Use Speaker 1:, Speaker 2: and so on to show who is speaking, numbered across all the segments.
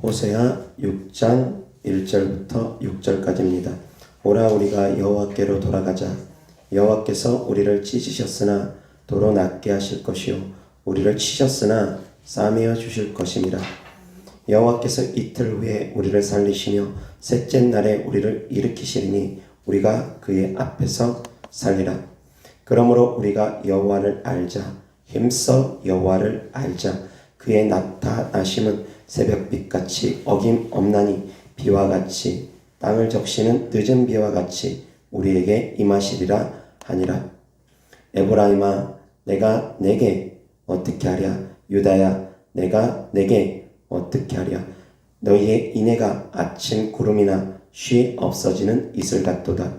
Speaker 1: 호세아 6장 1절부터 6절까지입니다. 오라 우리가 여호와께로 돌아가자. 여호와께서 우리를 찢으셨으나 도로 낫게 하실 것이요 우리를 치셨으나 싸매어 주실 것임이라. 여호와께서 이틀 후에 우리를 살리시며 셋째 날에 우리를 일으키시리니 우리가 그의 앞에서 살리라. 그러므로 우리가 여호와를 알자. 힘써 여호와를 알자. 그의 나타나심은 새벽빛같이 어김없나니 비와 같이 땅을 적시는 늦은 비와 같이 우리에게 임하시리라 하니라. 에브라임아 내가 내게 어떻게 하랴. 유다야 내가 내게 어떻게 하랴. 너희의 인애가 아침 구름이나 쉬 없어지는 이슬 같도다.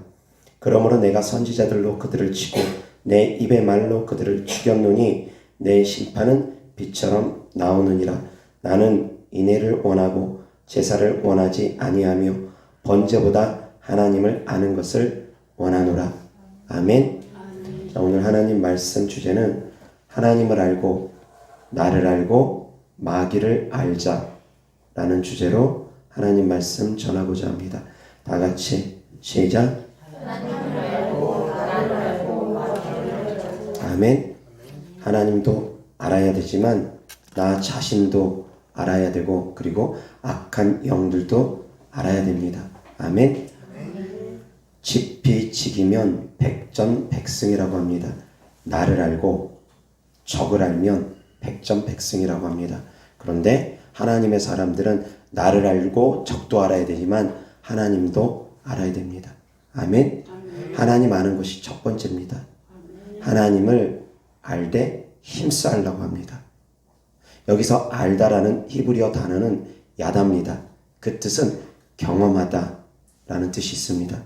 Speaker 1: 그러므로 내가 선지자들로 그들을 치고 내 입의 말로 그들을 죽였노니 내 심판은 빛처럼 나오느니라. 나는 인애를 원하고 제사를 원하지 아니하며 번제보다 하나님을 아는 것을 원하노라. 아멘. 자, 오늘 하나님 말씀 주제는 하나님을 알고 나를 알고 마귀를 알자 라는 주제로 하나님 말씀 전하고자 합니다. 다 같이 시작. 아멘. 하나님도 알아야 되지만 나 자신도 알아야 되고 그리고 악한 영들도 알아야 됩니다. 아멘. 지피지기면 백전백승이라고 합니다. 나를 알고 적을 알면 백전백승이라고 합니다. 그런데 하나님의 사람들은 나를 알고 적도 알아야 되지만 하나님도 알아야 됩니다. 아멘. 하나님 아는 것이 첫 번째입니다. 하나님을 알되 힘써 알라고 합니다. 여기서 알다라는 히브리어 단어는 야다입니다. 그 뜻은 경험하다 라는 뜻이 있습니다.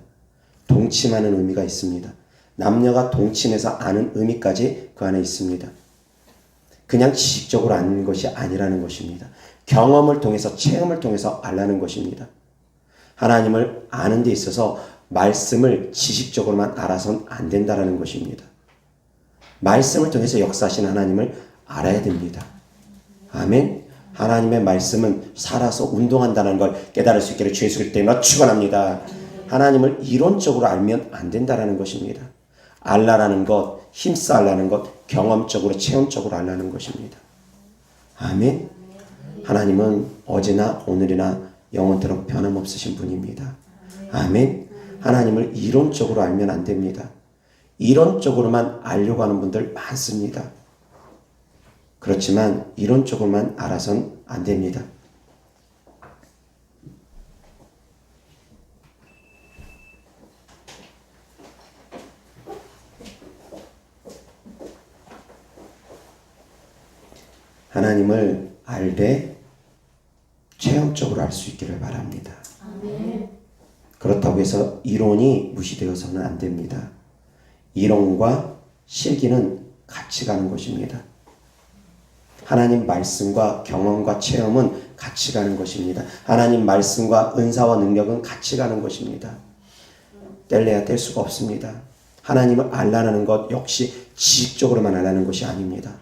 Speaker 1: 동침하는 의미가 있습니다. 남녀가 동침해서 아는 의미까지 그 안에 있습니다. 그냥 지식적으로 아는 것이 아니라는 것입니다. 경험을 통해서 체험을 통해서 알라는 것입니다. 하나님을 아는 데 있어서 말씀을 지식적으로만 알아서는 안 된다는 것입니다. 말씀을 통해서 역사하신 하나님을 알아야 됩니다. 아멘. 하나님의 말씀은 살아서 운동한다는 걸 깨달을 수 있기를 주 예수 그리스도 이름으로 축원합니다. 하나님을 이론적으로 알면 안 된다는 것입니다. 알라라는 것, 힘써 알라는 것, 경험적으로 체험적으로 알라는 것입니다. 아멘. 하나님은 어제나 오늘이나 영원토록 변함없으신 분입니다. 아멘. 하나님을 이론적으로 알면 안 됩니다. 이론적으로만 알려고 하는 분들 많습니다. 그렇지만 이론적으로만 알아선 안 됩니다. 하나님을 알되 체험적으로 알 수 있기를 바랍니다. 아멘. 그렇다고 해서 이론이 무시되어서는 안 됩니다. 이론과 실기는 같이 가는 것입니다. 하나님 말씀과 경험과 체험은 같이 가는 것입니다. 하나님 말씀과 은사와 능력은 같이 가는 것입니다. 뗄래야 뗄 수가 없습니다. 하나님을 알라는 것 역시 지식적으로만 알라는 것이 아닙니다.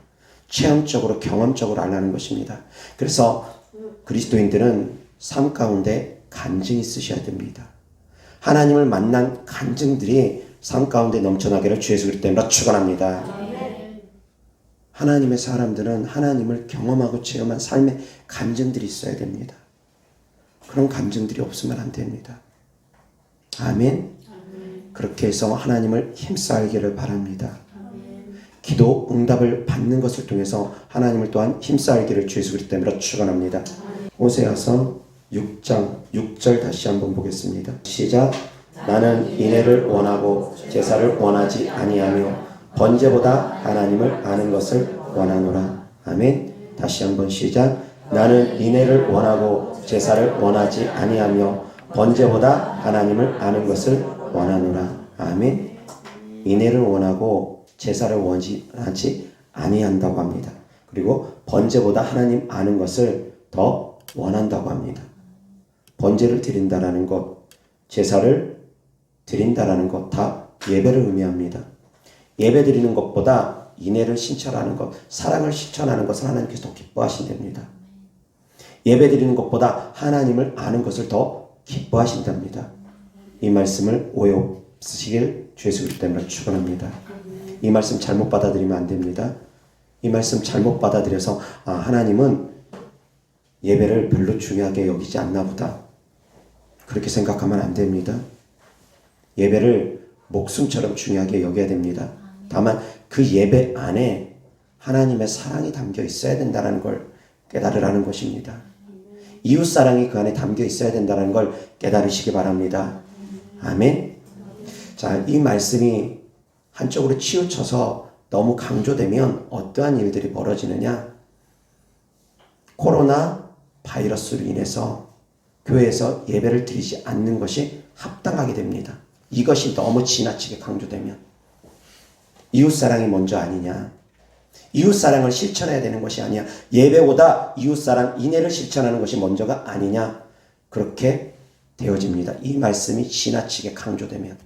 Speaker 1: 체험적으로 경험적으로 알라는 것입니다. 그래서 그리스도인들은 삶 가운데 간증이 있으셔야 됩니다. 하나님을 만난 간증들이 삶 가운데 넘쳐나기를 주 예수 그리스도 이름으로 축원합니다. 하나님의 사람들은 하나님을 경험하고 체험한 삶의 간증들이 있어야 됩니다. 그런 간증들이 없으면 안 됩니다. 아멘. 그렇게 해서 하나님을 힘써 알기를 바랍니다. 기도 응답을 받는 것을 통해서 하나님을 또한 힘써 알기를 주 예수 그리스도 이름으로 축원합니다. 호세아서 6장 6절 다시 한번 보겠습니다. 시작. 나는 인애를 원하고 제사를 원하지 아니하며 번제보다 하나님을 아는 것을 원하노라. 아멘. 다시 한번 시작. 나는 인애를 원하고 제사를 원하지 아니하며 번제보다 하나님을 아는 것을 원하노라. 아멘. 인애를 원하고 제사를 원하지 아니한다고 합니다. 그리고 번제보다 하나님 아는 것을 더 원한다고 합니다. 번제를 드린다라는 것, 제사를 드린다라는 것 다 예배를 의미합니다. 예배 드리는 것보다 인애를 신천하는 것, 사랑을 실천하는 것을 하나님께서 더 기뻐하신답니다. 예배 드리는 것보다 하나님을 아는 것을 더 기뻐하신답니다. 이 말씀을 오해 없으시길 주 예수 그리스도 때문에 축원합니다. 이 말씀 잘못 받아들이면 안 됩니다. 이 말씀 잘못 받아들여서 하나님은 예배를 별로 중요하게 여기지 않나 보다, 그렇게 생각하면 안 됩니다. 예배를 목숨처럼 중요하게 여겨야 됩니다. 다만 그 예배 안에 하나님의 사랑이 담겨 있어야 된다는 걸 깨달으라는 것입니다. 이웃사랑이 그 안에 담겨 있어야 된다는 걸 깨달으시기 바랍니다. 아멘. 자, 이 말씀이 한쪽으로 치우쳐서 너무 강조되면 어떠한 일들이 벌어지느냐? 코로나 바이러스로 인해서 교회에서 예배를 드리지 않는 것이 합당하게 됩니다. 이것이 너무 지나치게 강조되면. 이웃사랑이 먼저 아니냐? 이웃사랑을 실천해야 되는 것이 아니야. 예배보다 이웃사랑 인애를 실천하는 것이 먼저가 아니냐? 그렇게 되어집니다. 이 말씀이 지나치게 강조되면.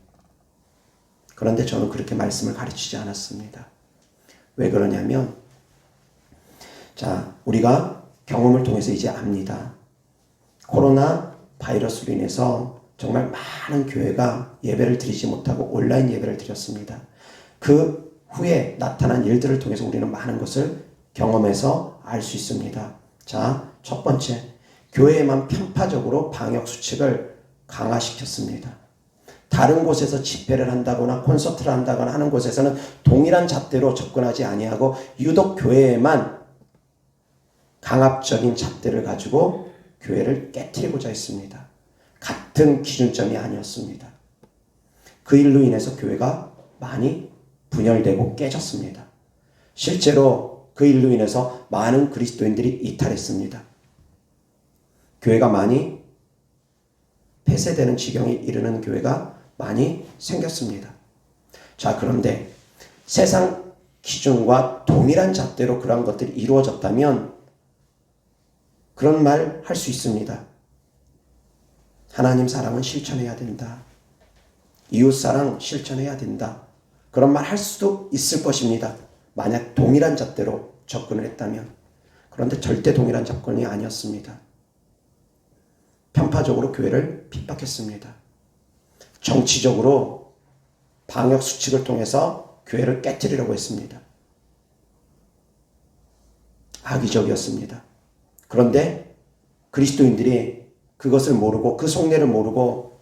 Speaker 1: 그런데 저는 그렇게 말씀을 가르치지 않았습니다. 왜 그러냐면, 자, 우리가 경험을 통해서 이제 압니다. 코로나 바이러스로 인해서 정말 많은 교회가 예배를 드리지 못하고 온라인 예배를 드렸습니다. 그 후에 나타난 일들을 통해서 우리는 많은 것을 경험해서 알 수 있습니다. 자, 첫 번째, 교회에만 편파적으로 방역 수칙을 강화시켰습니다. 다른 곳에서 집회를 한다거나 콘서트를 한다거나 하는 곳에서는 동일한 잣대로 접근하지 아니하고 유독 교회에만 강압적인 잣대를 가지고 교회를 깨트리고자 했습니다. 같은 기준점이 아니었습니다. 그 일로 인해서 교회가 많이 분열되고 깨졌습니다. 실제로 그 일로 인해서 많은 그리스도인들이 이탈했습니다. 교회가 많이 폐쇄되는 지경에 이르는 교회가 많이 생겼습니다. 자, 그런데 세상 기준과 동일한 잣대로 그런 것들이 이루어졌다면 그런 말 할 수 있습니다. 하나님 사랑은 실천해야 된다. 이웃 사랑 실천해야 된다. 그런 말 할 수도 있을 것입니다. 만약 동일한 잣대로 접근을 했다면. 그런데 절대 동일한 접근이 아니었습니다. 편파적으로 교회를 핍박했습니다. 정치적으로 방역 수칙을 통해서 교회를 깨뜨리려고 했습니다. 악의적이었습니다. 그런데 그리스도인들이 그것을 모르고 그 속내를 모르고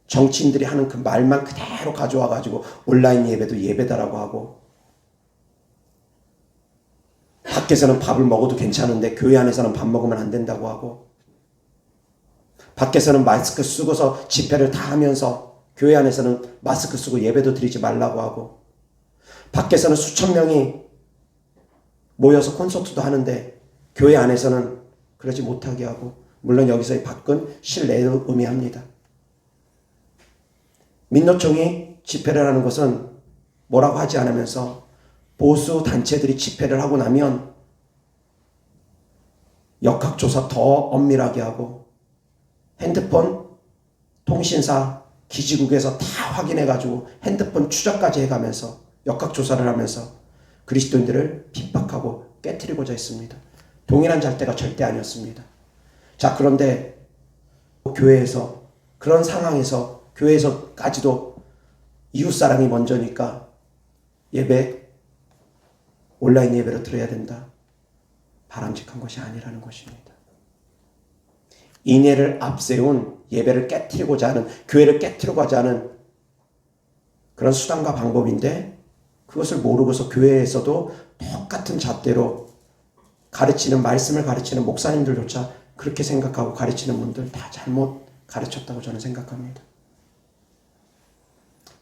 Speaker 1: 정치인들이 하는 그 말만 그대로 가져와 가지고 온라인 예배도 예배다라고 하고, 밖에서는 밥을 먹어도 괜찮은데 교회 안에서는 밥 먹으면 안 된다고 하고, 밖에서는 마스크 쓰고서 집회를 다 하면서 교회 안에서는 마스크 쓰고 예배도 드리지 말라고 하고, 밖에서는 수천 명이 모여서 콘서트도 하는데 교회 안에서는 그러지 못하게 하고, 물론 여기서의 밖은 실내를 의미합니다. 민노총이 집회를 하는 것은 뭐라고 하지 않으면서 보수 단체들이 집회를 하고 나면 역학조사 더 엄밀하게 하고 핸드폰 통신사 기지국에서 다 확인해가지고 핸드폰 추적까지 해가면서 역학조사를 하면서 그리스도인들을 핍박하고 깨트리고자 했습니다. 동일한 잣대가 절대 아니었습니다. 자, 그런데 교회에서 그런 상황에서 교회에서까지도 이웃사랑이 먼저니까 예배 온라인 예배로 드려야 된다. 바람직한 것이 아니라는 것입니다. 인애를 앞세운 예배를 깨트리고자 하는, 교회를 깨트리고자 하는 그런 수단과 방법인데, 그것을 모르고서 교회에서도 똑같은 잣대로 가르치는, 말씀을 가르치는 목사님들조차 그렇게 생각하고 가르치는 분들 다 잘못 가르쳤다고 저는 생각합니다.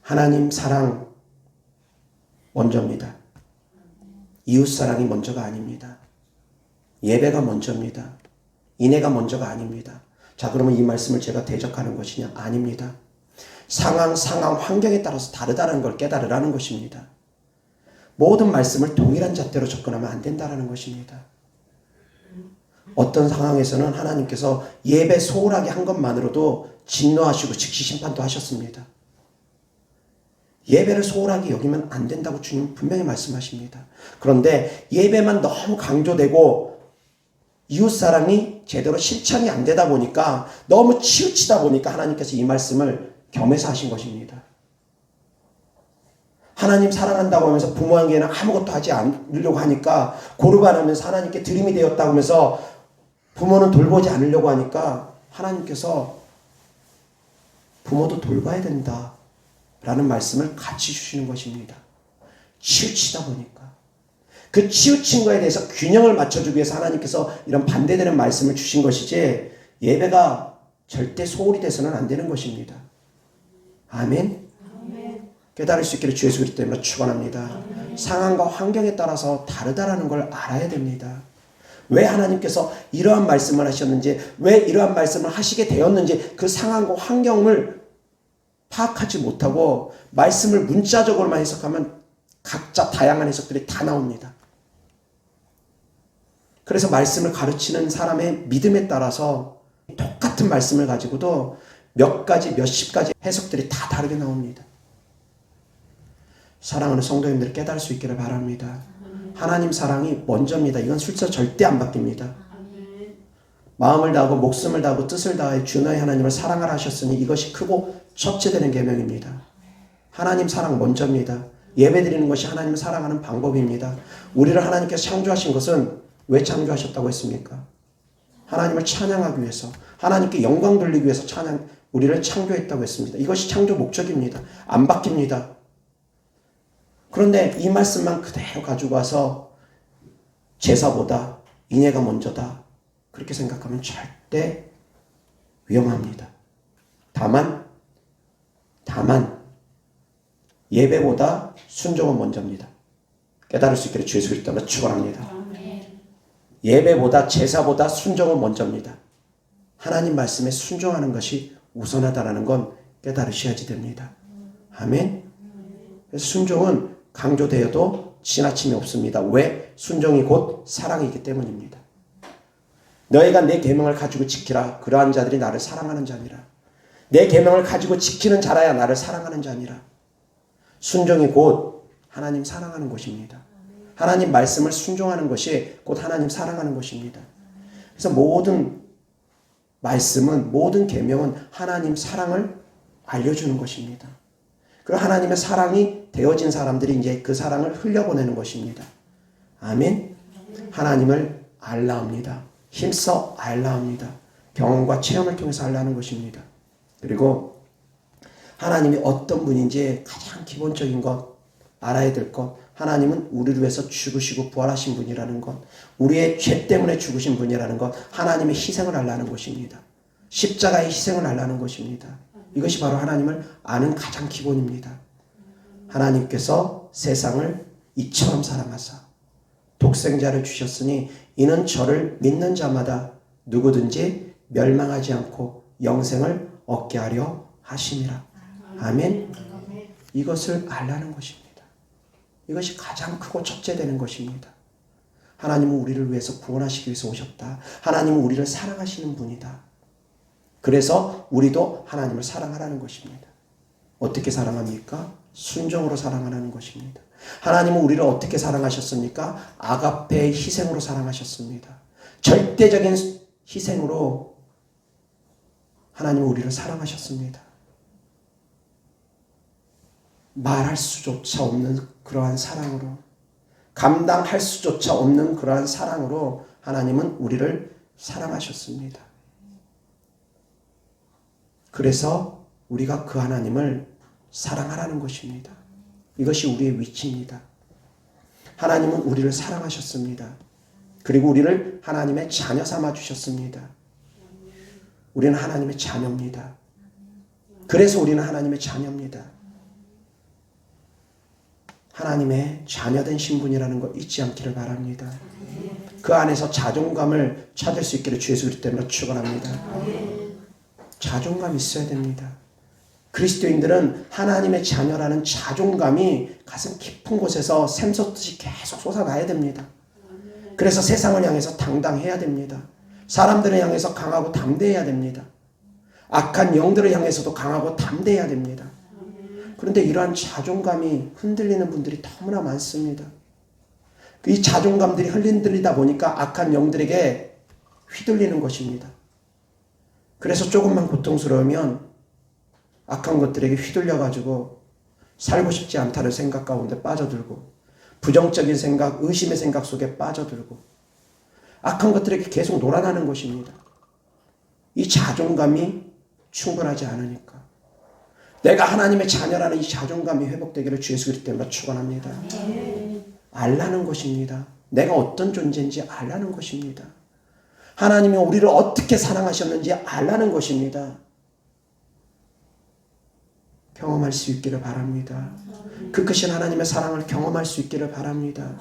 Speaker 1: 하나님 사랑 먼저입니다. 이웃 사랑이 먼저가 아닙니다. 예배가 먼저입니다. 인애가 먼저가 아닙니다. 자, 그러면 이 말씀을 제가 대적하는 것이냐? 아닙니다. 상황, 환경에 따라서 다르다는 걸 깨달으라는 것입니다. 모든 말씀을 동일한 잣대로 접근하면 안 된다는 것입니다. 어떤 상황에서는 하나님께서 예배 소홀하게 한 것만으로도 진노하시고 즉시 심판도 하셨습니다. 예배를 소홀하게 여기면 안 된다고 주님 분명히 말씀하십니다. 그런데 예배만 너무 강조되고 이웃사랑이 제대로 실천이 안 되다 보니까 너무 치우치다 보니까 하나님께서 이 말씀을 겸해서 하신 것입니다. 하나님 사랑한다고 하면서 부모에게는 아무것도 하지 않으려고 하니까 고르반하면서 하나님께 드림이 되었다고 하면서 부모는 돌보지 않으려고 하니까 하나님께서 부모도 돌봐야 된다 라는 말씀을 같이 주시는 것입니다. 치우치다 보니까. 그 치우친 거에 대해서 균형을 맞춰주기 위해서 하나님께서 이런 반대되는 말씀을 주신 것이지 예배가 절대 소홀히 돼서는 안 되는 것입니다. 아멘. 깨달을 수 있기를 주 예수 그리스도 이름으로 축원합니다. 상황과 환경에 따라서 다르다라는 걸 알아야 됩니다. 왜 하나님께서 이러한 말씀을 하셨는지, 왜 이러한 말씀을 하시게 되었는지 그 상황과 환경을 파악하지 못하고 말씀을 문자적으로만 해석하면 각자 다양한 해석들이 다 나옵니다. 그래서 말씀을 가르치는 사람의 믿음에 따라서 똑같은 말씀을 가지고도 몇 가지, 몇십 가지 해석들이 다 다르게 나옵니다. 사랑하는 성도님들 깨달을 수 있기를 바랍니다. 하나님 사랑이 먼저입니다. 이건 술서 절대 안 바뀝니다. 마음을 다하고 목숨을 다하고 뜻을 다해 주 너희 하나님을 사랑하라 하셨으니 이것이 크고 첫째 되는 계명입니다. 하나님 사랑 먼저입니다. 예배드리는 것이 하나님을 사랑하는 방법입니다. 우리를 하나님께서 창조하신 것은 왜 창조하셨다고 했습니까? 하나님을 찬양하기 위해서, 하나님께 영광 돌리기 위해서 우리를 창조했다고 했습니다. 이것이 창조 목적입니다. 안 바뀝니다. 그런데 이 말씀만 그대로 가지고 와서 제사보다 인애가 먼저다 그렇게 생각하면 절대 위험합니다. 다만 예배보다 순종은 먼저입니다. 깨달을 수 있기를 주 예수 그리스도로 축원합니다. 예배보다 제사보다 순종은 먼저입니다. 하나님 말씀에 순종하는 것이 우선하다라는 건 깨달으셔야지 됩니다. 아멘. 그래서 순종은 강조되어도 지나침이 없습니다. 왜? 순종이 곧 사랑이기 때문입니다. 너희가 내 계명을 가지고 지키라. 그러한 자들이 나를 사랑하는 자니라. 내 계명을 가지고 지키는 자라야 나를 사랑하는 자니라. 순종이 곧 하나님 사랑하는 것입니다. 하나님 말씀을 순종하는 것이 곧 하나님 사랑하는 것입니다. 그래서 모든 말씀은, 모든 계명은 하나님 사랑을 알려주는 것입니다. 그리고 하나님의 사랑이 되어진 사람들이 이제 그 사랑을 흘려보내는 것입니다. 아멘. 하나님을 알라 합니다. 힘써 알라 합니다. 경험과 체험을 통해서 알라는 것입니다. 그리고 하나님이 어떤 분인지 가장 기본적인 것, 알아야 될 것, 하나님은 우리를 위해서 죽으시고 부활하신 분이라는 것, 우리의 죄 때문에 죽으신 분이라는 것, 하나님의 희생을 알라는 것입니다. 십자가의 희생을 알라는 것입니다. 이것이 바로 하나님을 아는 가장 기본입니다. 하나님께서 세상을 이처럼 사랑하사 독생자를 주셨으니 이는 저를 믿는 자마다 누구든지 멸망하지 않고 영생을 얻게 하려 하심이라. 아멘. 이것을 알라는 것입니다. 이것이 가장 크고 첫째 되는 것입니다. 하나님은 우리를 위해서 구원하시기 위해서 오셨다. 하나님은 우리를 사랑하시는 분이다. 그래서 우리도 하나님을 사랑하라는 것입니다. 어떻게 사랑합니까? 순종으로 사랑하라는 것입니다. 하나님은 우리를 어떻게 사랑하셨습니까? 아가페의 희생으로 사랑하셨습니다. 절대적인 희생으로 하나님은 우리를 사랑하셨습니다. 말할 수조차 없는 그러한 사랑으로, 감당할 수조차 없는 그러한 사랑으로 하나님은 우리를 사랑하셨습니다. 그래서 우리가 그 하나님을 사랑하라는 것입니다. 이것이 우리의 위치입니다. 하나님은 우리를 사랑하셨습니다. 그리고 우리를 하나님의 자녀 삼아 주셨습니다. 우리는 하나님의 자녀입니다. 그래서 우리는 하나님의 자녀입니다. 하나님의 자녀된 신분이라는 거 잊지 않기를 바랍니다. 그 안에서 자존감을 찾을 수 있기를 주 예수 그리스도 때문에 축원합니다. 자존감 있어야 됩니다. 그리스도인들은 하나님의 자녀라는 자존감이 가슴 깊은 곳에서 샘솟듯이 계속 솟아나야 됩니다. 그래서 세상을 향해서 당당해야 됩니다. 사람들을 향해서 강하고 담대해야 됩니다. 악한 영들을 향해서도 강하고 담대해야 됩니다. 그런데 이러한 자존감이 흔들리는 분들이 너무나 많습니다. 이 자존감들이 흔들리다 보니까 악한 영들에게 휘둘리는 것입니다. 그래서 조금만 고통스러우면 악한 것들에게 휘둘려가지고 살고 싶지 않다는 생각 가운데 빠져들고 부정적인 생각, 의심의 생각 속에 빠져들고 악한 것들에게 계속 놀아나는 것입니다. 이 자존감이 충분하지 않으니까. 내가 하나님의 자녀라는 이 자존감이 회복되기를 주 예수 그리스도 때문에 축원합니다. 알라는 것입니다. 내가 어떤 존재인지 알라는 것입니다. 하나님이 우리를 어떻게 사랑하셨는지 알라는 것입니다. 경험할 수 있기를 바랍니다. 그 크신 하나님의 사랑을 경험할 수 있기를 바랍니다.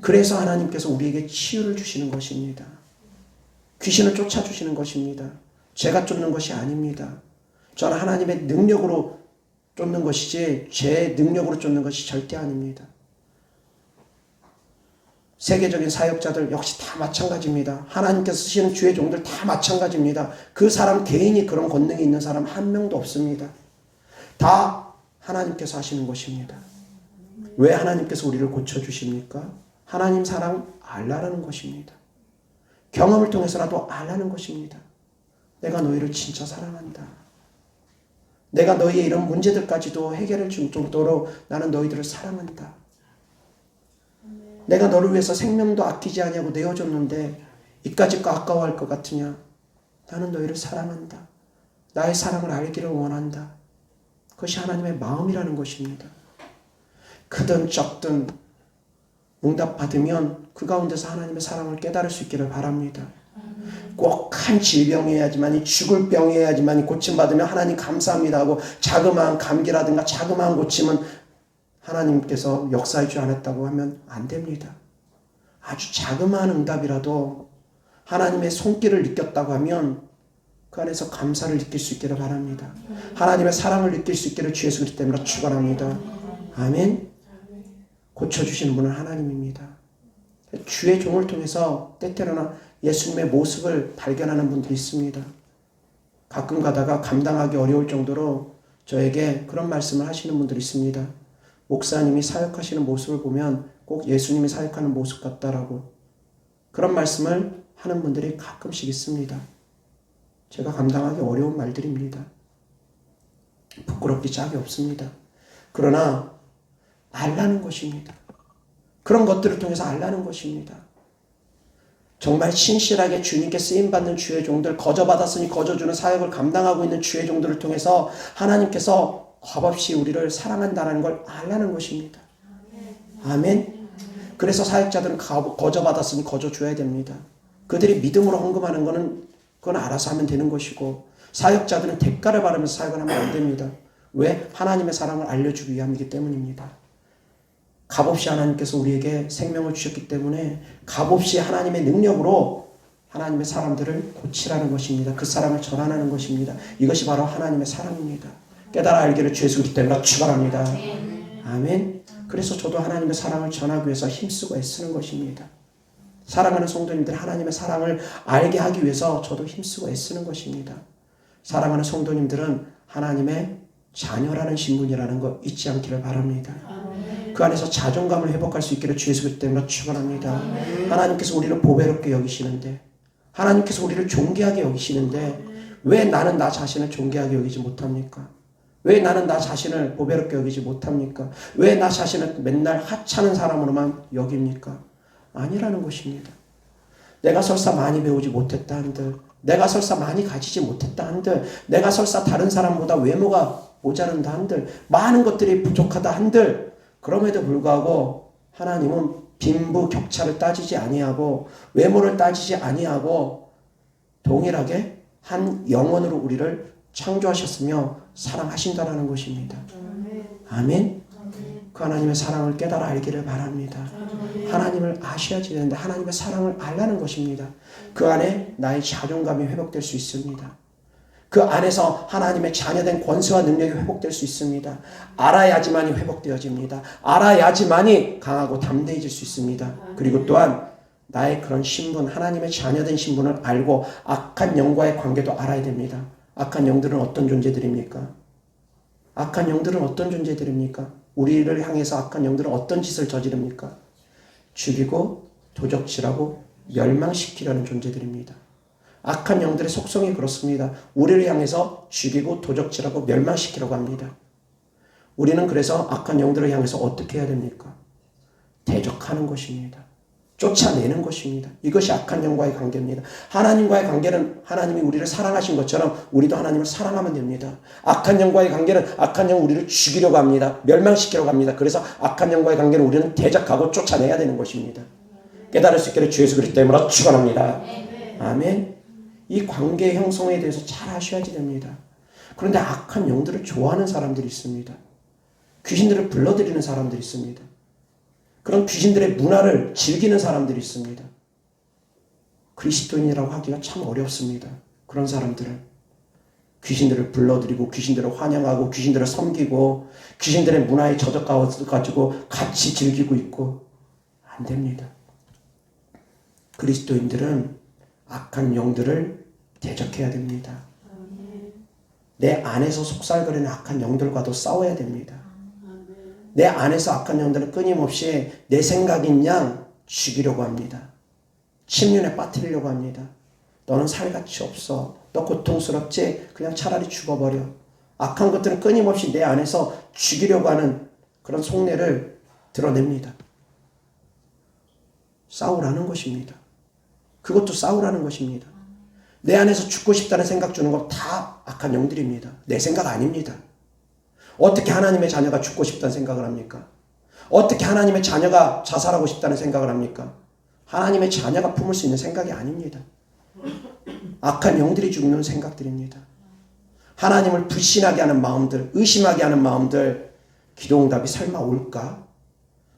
Speaker 1: 그래서 하나님께서 우리에게 치유를 주시는 것입니다. 귀신을 쫓아주시는 것입니다. 제가 쫓는 것이 아닙니다. 저는 하나님의 능력으로 쫓는 것이지 제 능력으로 쫓는 것이 절대 아닙니다. 세계적인 사역자들 역시 다 마찬가지입니다. 하나님께서 쓰시는 주의 종들 다 마찬가지입니다. 그 사람 개인이 그런 권능이 있는 사람 한 명도 없습니다. 다 하나님께서 하시는 것입니다. 왜 하나님께서 우리를 고쳐주십니까? 하나님 사랑 알라는 것입니다. 경험을 통해서라도 알라는 것입니다. 내가 너희를 진짜 사랑한다. 내가 너희의 이런 문제들까지도 해결해 줄 정도로 나는 너희들을 사랑한다. 내가 너를 위해서 생명도 아끼지 아니하고 내어줬는데 이까짓 거 아까워할 것 같으냐? 나는 너희를 사랑한다. 나의 사랑을 알기를 원한다. 그것이 하나님의 마음이라는 것입니다. 크든 적든 응답받으면 그 가운데서 하나님의 사랑을 깨달을 수 있기를 바랍니다. 꼭 한 질병이어야지만 죽을 병이어야지만 고침받으면 하나님 감사합니다 하고 자그마한 감기라든가 자그마한 고침은 하나님께서 역사해 주지 않았다고 하면 안 됩니다. 아주 자그마한 응답이라도 하나님의 손길을 느꼈다고 하면 그 안에서 감사를 느낄 수 있기를 바랍니다. 하나님의 사랑을 느낄 수 있기를 주 예수 그리스도 때문에 축원합니다. 아멘. 고쳐주시는 분은 하나님입니다. 주의 종을 통해서 때때로나 예수님의 모습을 발견하는 분들이 있습니다. 가끔 가다가 감당하기 어려울 정도로 저에게 그런 말씀을 하시는 분들이 있습니다. 목사님이 사역하시는 모습을 보면 꼭 예수님이 사역하는 모습 같다라고 그런 말씀을 하는 분들이 가끔씩 있습니다. 제가 감당하기 어려운 말들입니다. 부끄럽기 짝이 없습니다. 그러나 알라는 것입니다. 그런 것들을 통해서 알라는 것입니다. 정말 신실하게 주님께 쓰임받는 주의 종들, 거저받았으니 거저주는 사역을 감당하고 있는 주의 종들을 통해서 하나님께서 값없이 우리를 사랑한다는 걸 알라는 것입니다. 아멘. 그래서 사역자들은 거저받았으니 거저줘야 됩니다. 그들이 믿음으로 헌금하는 거는 그건 알아서 하면 되는 것이고 사역자들은 대가를 바라면서 사역을 하면 안 됩니다. 왜? 하나님의 사랑을 알려주기 위함이기 때문입니다. 값없이 하나님께서 우리에게 생명을 주셨기 때문에 값없이 하나님의 능력으로 하나님의 사람들을 고치라는 것입니다. 그 사랑을 전하는 것입니다. 이것이 바로 하나님의 사랑입니다. 깨달아 알기를 주 예수 그리스도 때문에 축원합니다. 아멘. 그래서 저도 하나님의 사랑을 전하기 위해서 힘쓰고 애쓰는 것입니다. 사랑하는 성도님들 하나님의 사랑을 알게 하기 위해서 저도 힘쓰고 애쓰는 것입니다. 사랑하는 성도님들은 하나님의 자녀라는 신분이라는 거 잊지 않기를 바랍니다. 그 안에서 자존감을 회복할 수 있기를 주 예수 그리스도 때문에 축원합니다. 하나님께서 우리를 보배롭게 여기시는데 하나님께서 우리를 존귀하게 여기시는데 왜 나는 나 자신을 존귀하게 여기지 못합니까? 왜 나는 나 자신을 보배롭게 여기지 못합니까? 왜 나 자신을 맨날 하찮은 사람으로만 여깁니까? 아니라는 것입니다. 내가 설사 많이 배우지 못했다 한들, 내가 설사 많이 가지지 못했다 한들, 내가 설사 다른 사람보다 외모가 모자른다 한들, 많은 것들이 부족하다 한들, 그럼에도 불구하고 하나님은 빈부격차를 따지지 아니하고 외모를 따지지 아니하고 동일하게 한 영혼으로 우리를 창조하셨으며 사랑하신다라는 것입니다. 아멘. 그 하나님의 사랑을 깨달아 알기를 바랍니다. 하나님을 아셔야지 되는데 하나님의 사랑을 알라는 것입니다. 그 안에 나의 자존감이 회복될 수 있습니다. 그 안에서 하나님의 자녀된 권세와 능력이 회복될 수 있습니다. 알아야지만이 회복되어집니다. 알아야지만이 강하고 담대해질 수 있습니다. 그리고 또한 나의 그런 신분, 하나님의 자녀된 신분을 알고 악한 영과의 관계도 알아야 됩니다. 악한 영들은 어떤 존재들입니까? 악한 영들은 어떤 존재들입니까? 우리를 향해서 악한 영들은 어떤 짓을 저지릅니까? 죽이고 도적질하고 멸망시키려는 존재들입니다. 악한 영들의 속성이 그렇습니다. 우리를 향해서 죽이고 도적질하고 멸망시키려고 합니다. 우리는 그래서 악한 영들을 향해서 어떻게 해야 됩니까? 대적하는 것입니다. 쫓아내는 것입니다. 이것이 악한 영과의 관계입니다. 하나님과의 관계는 하나님이 우리를 사랑하신 것처럼 우리도 하나님을 사랑하면 됩니다. 악한 영과의 관계는 악한 영 우리를 죽이려고 합니다. 멸망시키려고 합니다. 그래서 악한 영과의 관계는 우리는 대적하고 쫓아내야 되는 것입니다. 깨달을 수 있기를 주 예수 그리스도 이름으로 축원합니다. 아멘. 이 관계의 형성에 대해서 잘 아셔야지 됩니다. 그런데 악한 영들을 좋아하는 사람들이 있습니다. 귀신들을 불러들이는 사람들이 있습니다. 그런 귀신들의 문화를 즐기는 사람들이 있습니다. 그리스도인이라고 하기가 참 어렵습니다. 그런 사람들은 귀신들을 불러들이고 귀신들을 환영하고 귀신들을 섬기고 귀신들의 문화에 젖어가지고 같이 즐기고 있고 안 됩니다. 그리스도인들은 악한 영들을 대적해야 됩니다. 내 안에서 속살거리는 악한 영들과도 싸워야 됩니다. 내 안에서 악한 영들은 끊임없이 내 생각인 양 죽이려고 합니다. 침륜에 빠뜨리려고 합니다. 너는 살가치 없어. 너 고통스럽지? 그냥 차라리 죽어버려. 악한 것들은 끊임없이 내 안에서 죽이려고 하는 그런 속내를 드러냅니다. 싸우라는 것입니다. 그것도 싸우라는 것입니다. 내 안에서 죽고 싶다는 생각 주는 거 다 악한 영들입니다. 내 생각 아닙니다. 어떻게 하나님의 자녀가 죽고 싶다는 생각을 합니까? 어떻게 하나님의 자녀가 자살하고 싶다는 생각을 합니까? 하나님의 자녀가 품을 수 있는 생각이 아닙니다. 악한 영들이 죽는 생각들입니다. 하나님을 불신하게 하는 마음들, 의심하게 하는 마음들, 기도응답이 설마 올까?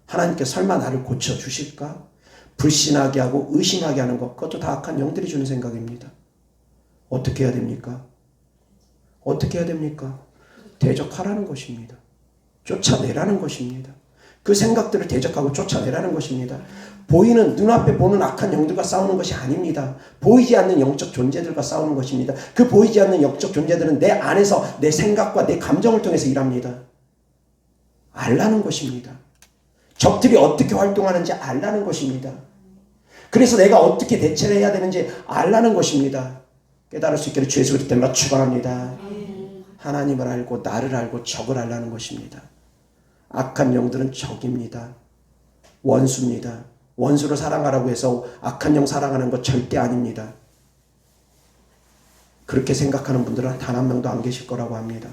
Speaker 1: 하나님께 설마 나를 고쳐주실까? 불신하게 하고 의심하게 하는 것, 그것도 다 악한 영들이 주는 생각입니다. 어떻게 해야 됩니까? 어떻게 해야 됩니까? 대적하라는 것입니다. 쫓아내라는 것입니다. 그 생각들을 대적하고 쫓아내라는 것입니다. 보이는 눈앞에 보는 악한 영들과 싸우는 것이 아닙니다. 보이지 않는 영적 존재들과 싸우는 것입니다. 그 보이지 않는 영적 존재들은 내 안에서 내 생각과 내 감정을 통해서 일합니다. 알라는 것입니다. 적들이 어떻게 활동하는지 알라는 것입니다. 그래서 내가 어떻게 대처를 해야 되는지 알라는 것입니다. 깨달을 수 있기를 주 예수 그리스도 때문에 축원합니다. 하나님을 알고 나를 알고 적을 알라는 것입니다. 악한 영들은 적입니다. 원수입니다. 원수를 사랑하라고 해서 악한 영 사랑하는 것 절대 아닙니다. 그렇게 생각하는 분들은 단 한 명도 안 계실 거라고 합니다.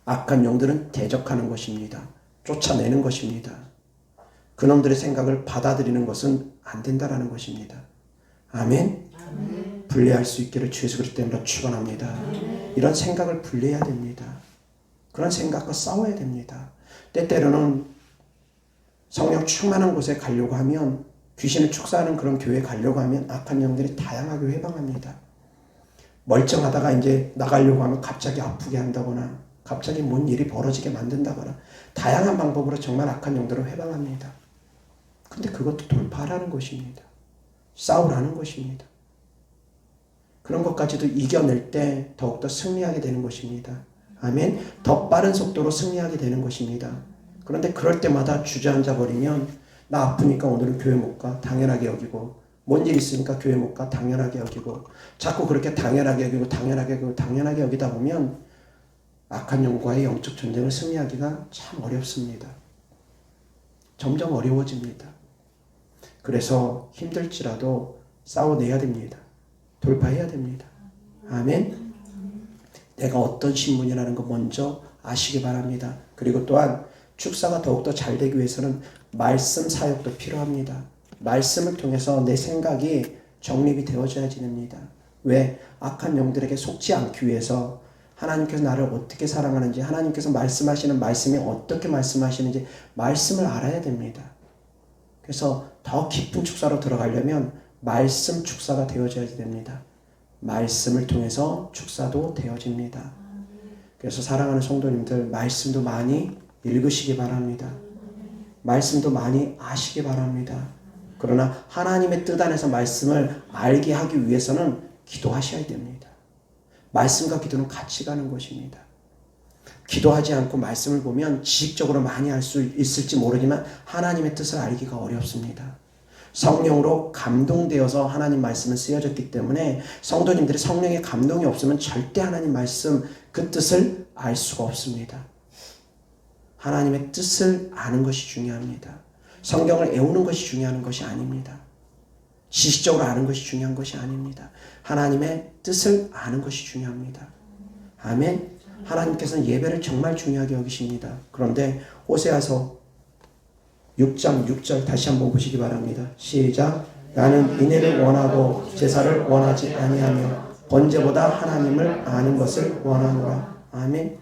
Speaker 1: 악한 영들은 대적하는 것입니다. 쫓아내는 것입니다. 그놈들의 생각을 받아들이는 것은 안 된다라는 것입니다. 아멘? 분리할 수 있기를 주 예수 그리스도 이름으로 축원합니다. 이런 생각을 분리해야 됩니다. 그런 생각과 싸워야 됩니다. 때때로는 성령 충만한 곳에 가려고 하면, 귀신을 축사하는 그런 교회에 가려고 하면 악한 영들이 다양하게 회방합니다. 멀쩡하다가 이제 나가려고 하면 갑자기 아프게 한다거나 갑자기 뭔 일이 벌어지게 만든다거나 다양한 방법으로 정말 악한 영들을 회방합니다. 근데 그것도 돌파하라는 것입니다. 싸우라는 것입니다. 그런 것까지도 이겨낼 때 더욱더 승리하게 되는 것입니다. 아멘. 더 빠른 속도로 승리하게 되는 것입니다. 그런데 그럴 때마다 주저앉아 버리면 나 아프니까 오늘은 교회 못 가. 당연하게 여기고, 뭔 일 있으니까 교회 못 가. 당연하게 여기고, 자꾸 그렇게 당연하게 여기고 당연하게 여기고 당연하게 여기다 보면 악한 영과의 영적 전쟁을 승리하기가 참 어렵습니다. 점점 어려워집니다. 그래서 힘들지라도 싸워내야 됩니다. 돌파해야 됩니다. 아멘. 내가 어떤 신분이라는 거 먼저 아시기 바랍니다. 그리고 또한 축사가 더욱더 잘 되기 위해서는 말씀 사역도 필요합니다. 말씀을 통해서 내 생각이 정립이 되어져야지 됩니다. 왜? 악한 영들에게 속지 않기 위해서 하나님께서 나를 어떻게 사랑하는지, 하나님께서 말씀하시는 말씀이 어떻게 말씀하시는지 말씀을 알아야 됩니다. 그래서 더 깊은 축사로 들어가려면 말씀 축사가 되어져야 됩니다. 말씀을 통해서 축사도 되어집니다. 그래서 사랑하는 성도님들, 말씀도 많이 읽으시기 바랍니다. 말씀도 많이 아시기 바랍니다. 그러나 하나님의 뜻 안에서 말씀을 알게 하기 위해서는 기도하셔야 됩니다. 말씀과 기도는 같이 가는 것입니다. 기도하지 않고 말씀을 보면 지식적으로 많이 알 수 있을지 모르지만 하나님의 뜻을 알기가 어렵습니다. 성령으로 감동되어서 하나님 말씀은 쓰여졌기 때문에 성도님들이 성령의 감동이 없으면 절대 하나님 말씀 그 뜻을 알 수가 없습니다. 하나님의 뜻을 아는 것이 중요합니다. 성경을 외우는 것이 중요한 것이 아닙니다. 지식적으로 아는 것이 중요한 것이 아닙니다. 하나님의 뜻을 아는 것이 중요합니다. 아멘. 하나님께서는 예배를 정말 중요하게 여기십니다. 그런데 호세아서 6장 6절 다시 한번 보시기 바랍니다. 시작. 나는 인애를 원하고 제사를 원하지 아니하며 번제보다 하나님을 아는 것을 원하노라. 아멘.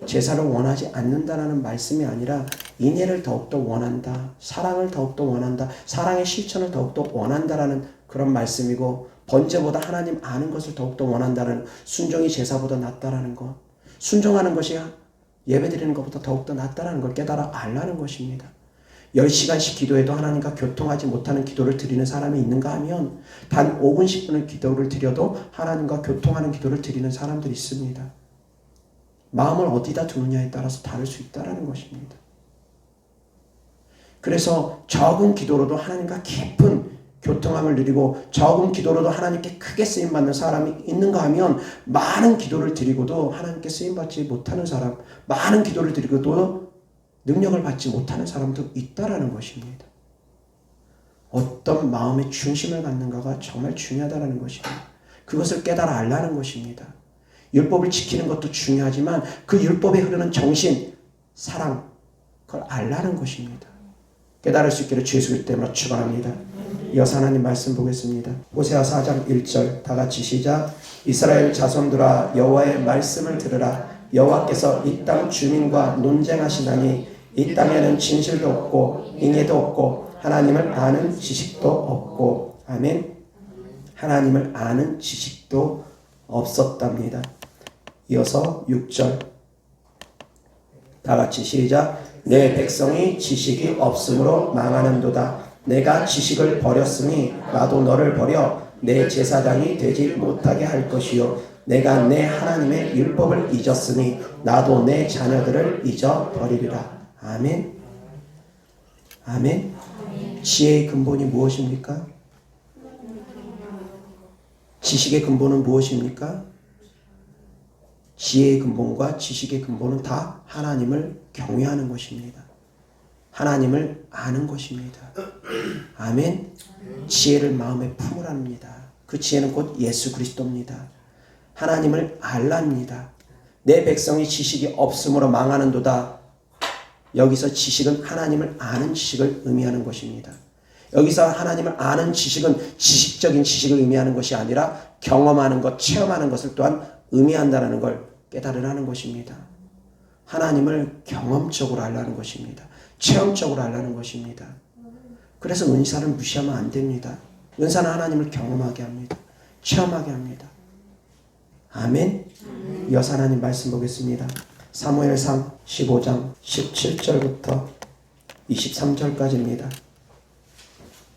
Speaker 1: 제사를 원하지 않는다라는 말씀이 아니라 인애를 더욱더 원한다. 사랑을 더욱더 원한다. 사랑의 실천을 더욱더 원한다라는 그런 말씀이고, 번제보다 하나님 아는 것을 더욱더 원한다는, 순종이 제사보다 낫다라는 것, 순종하는 것이 예배드리는 것보다 더욱더 낫다라는 걸 깨달아 알라는 것입니다. 10시간씩 기도해도 하나님과 교통하지 못하는 기도를 드리는 사람이 있는가 하면 단 5분 10분의 기도를 드려도 하나님과 교통하는 기도를 드리는 사람들이 있습니다. 마음을 어디다 두느냐에 따라서 다를 수 있다는 것입니다. 그래서 적은 기도로도 하나님과 깊은 교통함을 누리고 적은 기도로도 하나님께 크게 쓰임받는 사람이 있는가 하면 많은 기도를 드리고도 하나님께 쓰임받지 못하는 사람, 많은 기도를 드리고도 능력을 받지 못하는 사람도 있다라는 것입니다. 어떤 마음의 중심을 갖는가가 정말 중요하다는 것입니다. 그것을 깨달아 알라는 것입니다. 율법을 지키는 것도 중요하지만 그 율법에 흐르는 정신, 사랑, 그걸 알라는 것입니다. 깨달을 수 있기를 주 예수 그리스도 이름으로 축원합니다. 이어서 하나님 말씀 보겠습니다. 호세아 4장 1절 다 같이 시작. 이스라엘 자손들아 여호와의 말씀을 들으라. 여호와께서 이 땅 주민과 논쟁하시나니 이 땅에는 진실도 없고 인애도 없고 하나님을 아는 지식도 없고. 아멘. 하나님을 아는 지식도 없었답니다. 이어서 6절 다 같이 시작. 내 백성이 지식이 없으므로 망하는도다. 내가 지식을 버렸으니 나도 너를 버려 내 제사장이 되지 못하게 할 것이요 내가 내 하나님의 율법을 잊었으니 나도 내 자녀들을 잊어버리리라. 아멘. 아멘. 지혜의 근본이 무엇입니까? 지식의 근본은 무엇입니까? 지혜의 근본과 지식의 근본은 다 하나님을 경외하는 것입니다. 하나님을 아는 것입니다. 아멘. 지혜를 마음에 품으랍니다. 그 지혜는 곧 예수 그리스도입니다. 하나님을 알랍니다. 내 백성이 지식이 없으므로 망하는도다. 여기서 지식은 하나님을 아는 지식을 의미하는 것입니다. 여기서 하나님을 아는 지식은 지식적인 지식을 의미하는 것이 아니라 경험하는 것, 체험하는 것을 또한 의미한다는 걸 깨달으라는 것입니다. 하나님을 경험적으로 알라는 것입니다. 체험적으로 알라는 것입니다. 그래서 은사를 무시하면 안 됩니다. 은사는 하나님을 경험하게 합니다. 체험하게 합니다. 아멘. 이어서 하나님 말씀 보겠습니다. 사무엘상 15장 17절부터 23절까지입니다.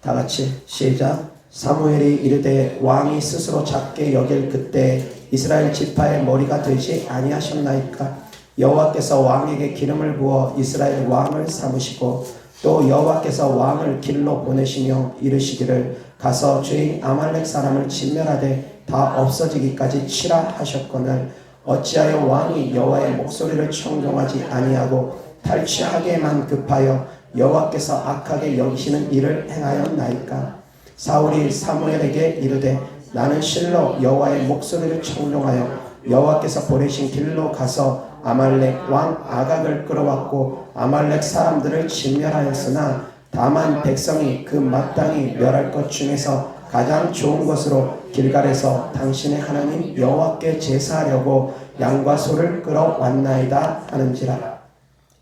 Speaker 1: 다 같이 시작. 사무엘이 이르되 왕이 스스로 작게 여길 그때 이스라엘 지파의 머리가 되지 아니하셨나이까. 여호와께서 왕에게 기름을 부어 이스라엘 왕을 삼으시고 또 여호와께서 왕을 길로 보내시며 이르시기를 가서 죄인 아말렉 사람을 진멸하되 다 없어지기까지 치라 하셨거늘 어찌하여 왕이 여호와의 목소리를 청종하지 아니하고 탈취하게만 급하여 여호와께서 악하게 여기시는 일을 행하였나이까. 사울이 사무엘에게 이르되 나는 실로 여호와의 목소리를 청종하여 여호와께서 보내신 길로 가서 아말렉 왕 아각을 끌어왔고 아말렉 사람들을 진멸하였으나 다만 백성이 그 마땅히 멸할 것 중에서 가장 좋은 것으로 길갈에서 당신의 하나님 여호와께 제사하려고 양과 소를 끌어왔나이다 하는지라.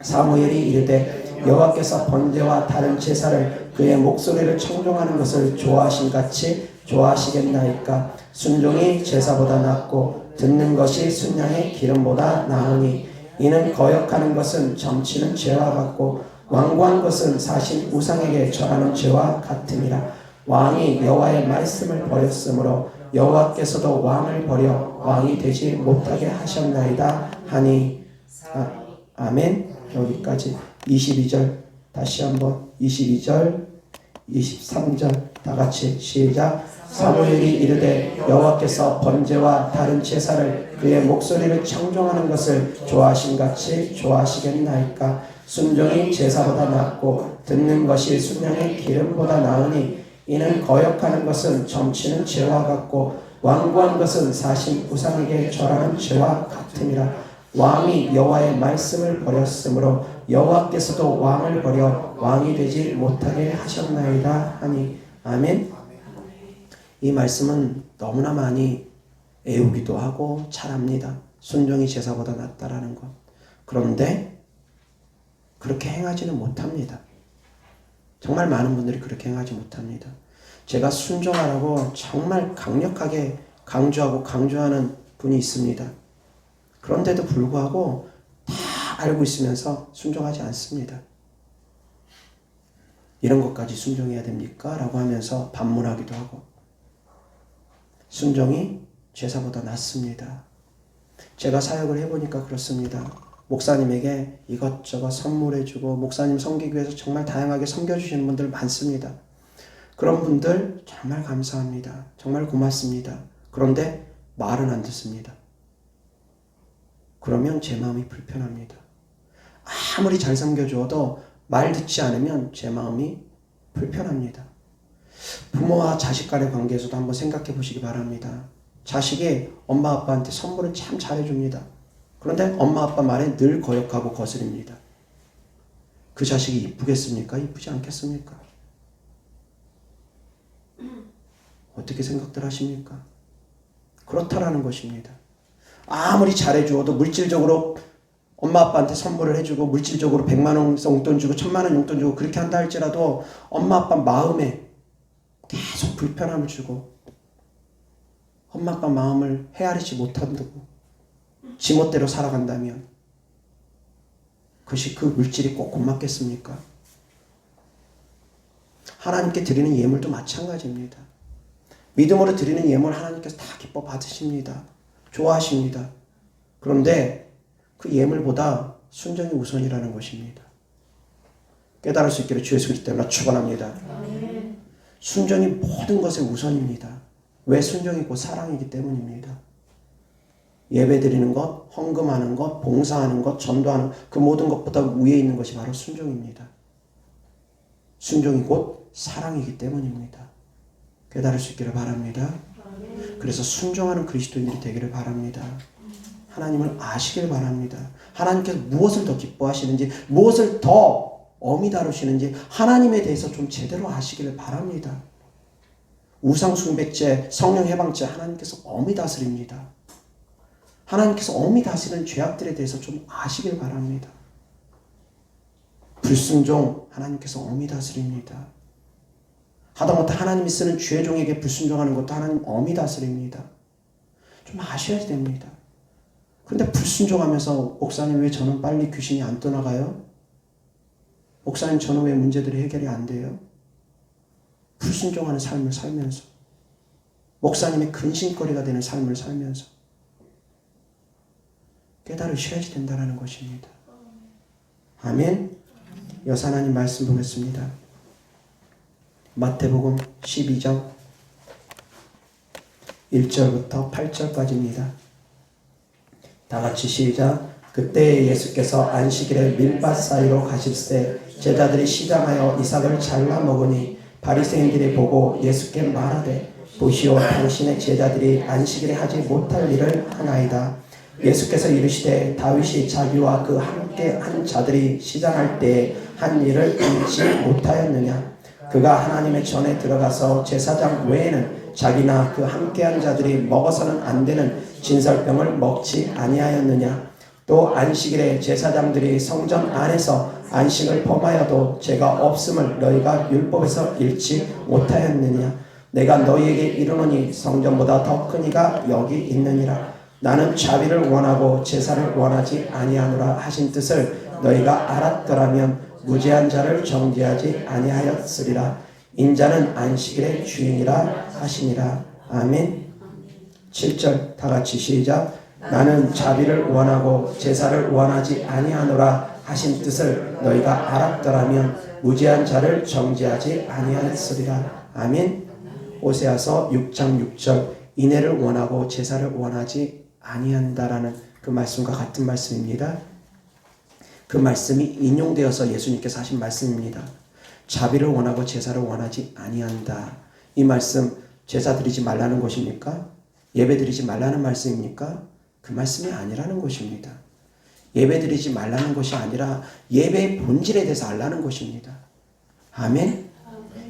Speaker 1: 사무엘이 이르되 여호와께서 번제와 다른 제사를 그의 목소리를 청종하는 것을 좋아하신 같이 좋아하시겠나이까. 순종이 제사보다 낫고 듣는 것이 순양의 기름보다 나으니 이는 거역하는 것은 점치는 죄와 같고 완고한 것은 사신 우상에게 절하는 죄와 같으니라. 왕이 여호와의 말씀을 버렸으므로 여호와께서도 왕을 버려 왕이 되지 못하게 하셨나이다 하니. 아멘. 여기까지 22절 다시 한번 22절 23절 다 같이 시작. 사무엘이 이르되 여호와께서 번제와 다른 제사를 그의 목소리를 청종하는 것을 좋아하신 같이 좋아하시겠나이까. 순종이 제사보다 낫고 듣는 것이 순양의 기름보다 나으니 이는 거역하는 것은 점치는 죄와 같고 완고한 것은 사신 우상에게 절하는 죄와 같음이라. 왕이 여호와의 말씀을 버렸으므로 여호와께서도 왕을 버려 왕이 되지 못하게 하셨나이다 하니. 아멘. 이 말씀은 너무나 많이 애우기도 하고 잘합니다. 순종이 제사보다 낫다라는 것. 그런데 그렇게 행하지는 못합니다. 정말 많은 분들이 그렇게 행하지 못합니다. 제가 순종하라고 정말 강력하게 강조하는 분이 있습니다. 그런데도 불구하고 다 알고 있으면서 순종하지 않습니다. 이런 것까지 순종해야 됩니까? 라고 하면서 반문하기도 하고. 순종이 제사보다 낫습니다. 제가 사역을 해보니까 그렇습니다. 목사님에게 이것저것 선물해주고 목사님 섬기기 위해서 정말 다양하게 섬겨주시는 분들 많습니다. 그런 분들 정말 감사합니다. 정말 고맙습니다. 그런데 말은 안 듣습니다. 그러면 제 마음이 불편합니다. 아무리 잘 섬겨주어도 말 듣지 않으면 제 마음이 불편합니다. 부모와 자식 간의 관계에서도 한번 생각해 보시기 바랍니다. 자식이 엄마 아빠한테 선물은 참 잘해줍니다. 그런데 엄마 아빠 말에 늘 거역하고 거스립니다. 그 자식이 이쁘겠습니까? 이쁘지 않겠습니까? 어떻게 생각들 하십니까? 그렇다라는 것입니다. 아무리 잘해주어도 물질적으로 엄마 아빠한테 선물을 해주고 물질적으로 100만 원 용돈 주고 1000만 원 용돈 주고 그렇게 한다 할지라도 엄마 아빠 마음에 계속 불편함을 주고 엄마 아빠 마음을 헤아리지 못한다고 지멋대로 살아간다면 그것이 그 물질이 꼭 고맙겠습니까? 하나님께 드리는 예물도 마찬가지입니다. 믿음으로 드리는 예물 하나님께서 다 기뻐 받으십니다. 좋아하십니다. 그런데 그 예물보다 순종이 우선이라는 것입니다. 깨달을 수 있기를 주 예수 그리스도 때문에 축원합니다. 순종이 모든 것의 우선입니다. 왜? 순종이 곧 사랑이기 때문입니다. 예배드리는 것, 헌금하는 것, 봉사하는 것, 전도하는 그 모든 것보다 위에 있는 것이 바로 순종입니다. 순종이 곧 사랑이기 때문입니다. 깨달을 수 있기를 바랍니다. 그래서 순종하는 그리스도인들이 되기를 바랍니다. 하나님을 아시길 바랍니다. 하나님께서 무엇을 더 기뻐하시는지, 무엇을 더 엄히 다루시는지 하나님에 대해서 좀 제대로 아시기를 바랍니다. 우상숭배죄, 성령해방죄 하나님께서 엄히 다스립니다. 하나님께서 엄히 다스리는 죄악들에 대해서 좀 아시길 바랍니다. 불순종 하나님께서 엄히 다스립니다. 하다못해 하나님이 쓰는 죄종에게 불순종하는 것도 하나님 엄히 다스립니다. 좀 아셔야 됩니다. 그런데 불순종하면서 목사님 왜 저는 빨리 귀신이 안 떠나가요? 목사님 저는 왜 문제들이 해결이 안 돼요? 불순종하는 삶을 살면서 목사님의 근심거리가 되는 삶을 살면서 깨달으셔야지 된다는 것입니다. 아멘. 여사 하나님 말씀 보겠습니다. 마태복음 12장 1절부터 8절까지입니다. 다 같이 시작. 그때 예수께서 안식일에 밀밭 사이로 가실새 제자들이 시장하여 이삭을 잘라 먹으니 바리새인들이 보고 예수께 말하되 보시오 당신의 제자들이 안식일에 하지 못할 일을 하나이다. 예수께서 이르시되 다윗이 자기와 그 함께 한 자들이 시장할 때에 한 일을 잊지 못하였느냐. 그가 하나님의 전에 들어가서 제사장 외에는 자기나 그 함께한 자들이 먹어서는 안 되는 진설병을 먹지 아니하였느냐. 또 안식일에 제사장들이 성전 안에서 안식을 범하여도 죄가 없음을 너희가 율법에서 읽지 못하였느냐. 내가 너희에게 이르노니 성전보다 더 큰 이가 여기 있느니라. 나는 자비를 원하고 제사를 원하지 아니하노라 하신 뜻을 너희가 알았더라면 무죄한 자를 정죄하지 아니하였으리라. 인자는 안식일의 주인이라 하시니라. 아멘. 7절 다 같이 시작. 나는 자비를 원하고 제사를 원하지 아니하노라 하신 뜻을 너희가 알았더라면 무죄한 자를 정죄하지 아니하였으리라. 아멘. 호세아서 6장 6절 인애를 원하고 제사를 원하지 아니한다라는 그 말씀과 같은 말씀입니다. 그 말씀이 인용되어서 예수님께서 하신 말씀입니다. 자비를 원하고 제사를 원하지 아니한다. 이 말씀 제사 드리지 말라는 것입니까? 예배 드리지 말라는 말씀입니까? 그 말씀이 아니라는 것입니다. 예배 드리지 말라는 것이 아니라 예배의 본질에 대해서 알라는 것입니다. 아멘.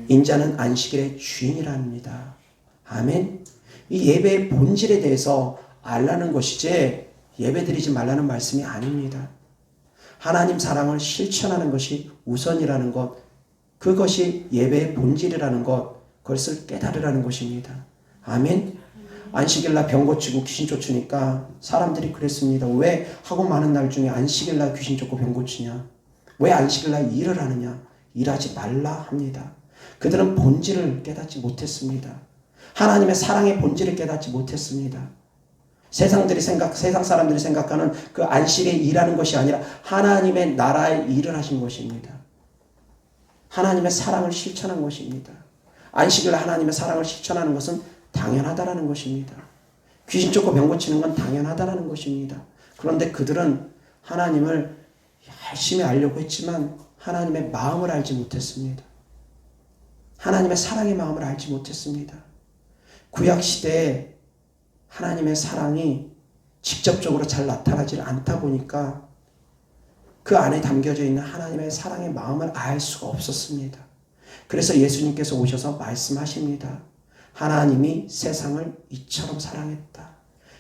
Speaker 1: 인자는 안식일의 주인이랍니다. 아멘. 이 예배의 본질에 대해서 알라는 것이지 예배 드리지 말라는 말씀이 아닙니다. 하나님 사랑을 실천하는 것이 우선이라는 것, 그것이 예배의 본질이라는 것, 그것을 깨달으라는 것입니다. 아멘. 안식일날 병 고치고 귀신 쫓으니까 사람들이 그랬습니다. 왜 하고 많은 날 중에 안식일날 귀신 쫓고 병 고치냐? 왜 안식일날 일을 하느냐? 일하지 말라 합니다. 그들은 본질을 깨닫지 못했습니다. 하나님의 사랑의 본질을 깨닫지 못했습니다. 세상 사람들이 생각하는 그 안식의 일하는 것이 아니라 하나님의 나라의 일을 하신 것입니다. 하나님의 사랑을 실천한 것입니다. 안식일 하나님의 사랑을 실천하는 것은 당연하다라는 것입니다. 귀신 쫓고 병 고치는 건 당연하다라는 것입니다. 그런데 그들은 하나님을 열심히 알려고 했지만 하나님의 마음을 알지 못했습니다. 하나님의 사랑의 마음을 알지 못했습니다. 구약시대에 하나님의 사랑이 직접적으로 잘 나타나지 않다 보니까 그 안에 담겨져 있는 하나님의 사랑의 마음을 알 수가 없었습니다. 그래서 예수님께서 오셔서 말씀하십니다. 하나님이 세상을 이처럼 사랑했다.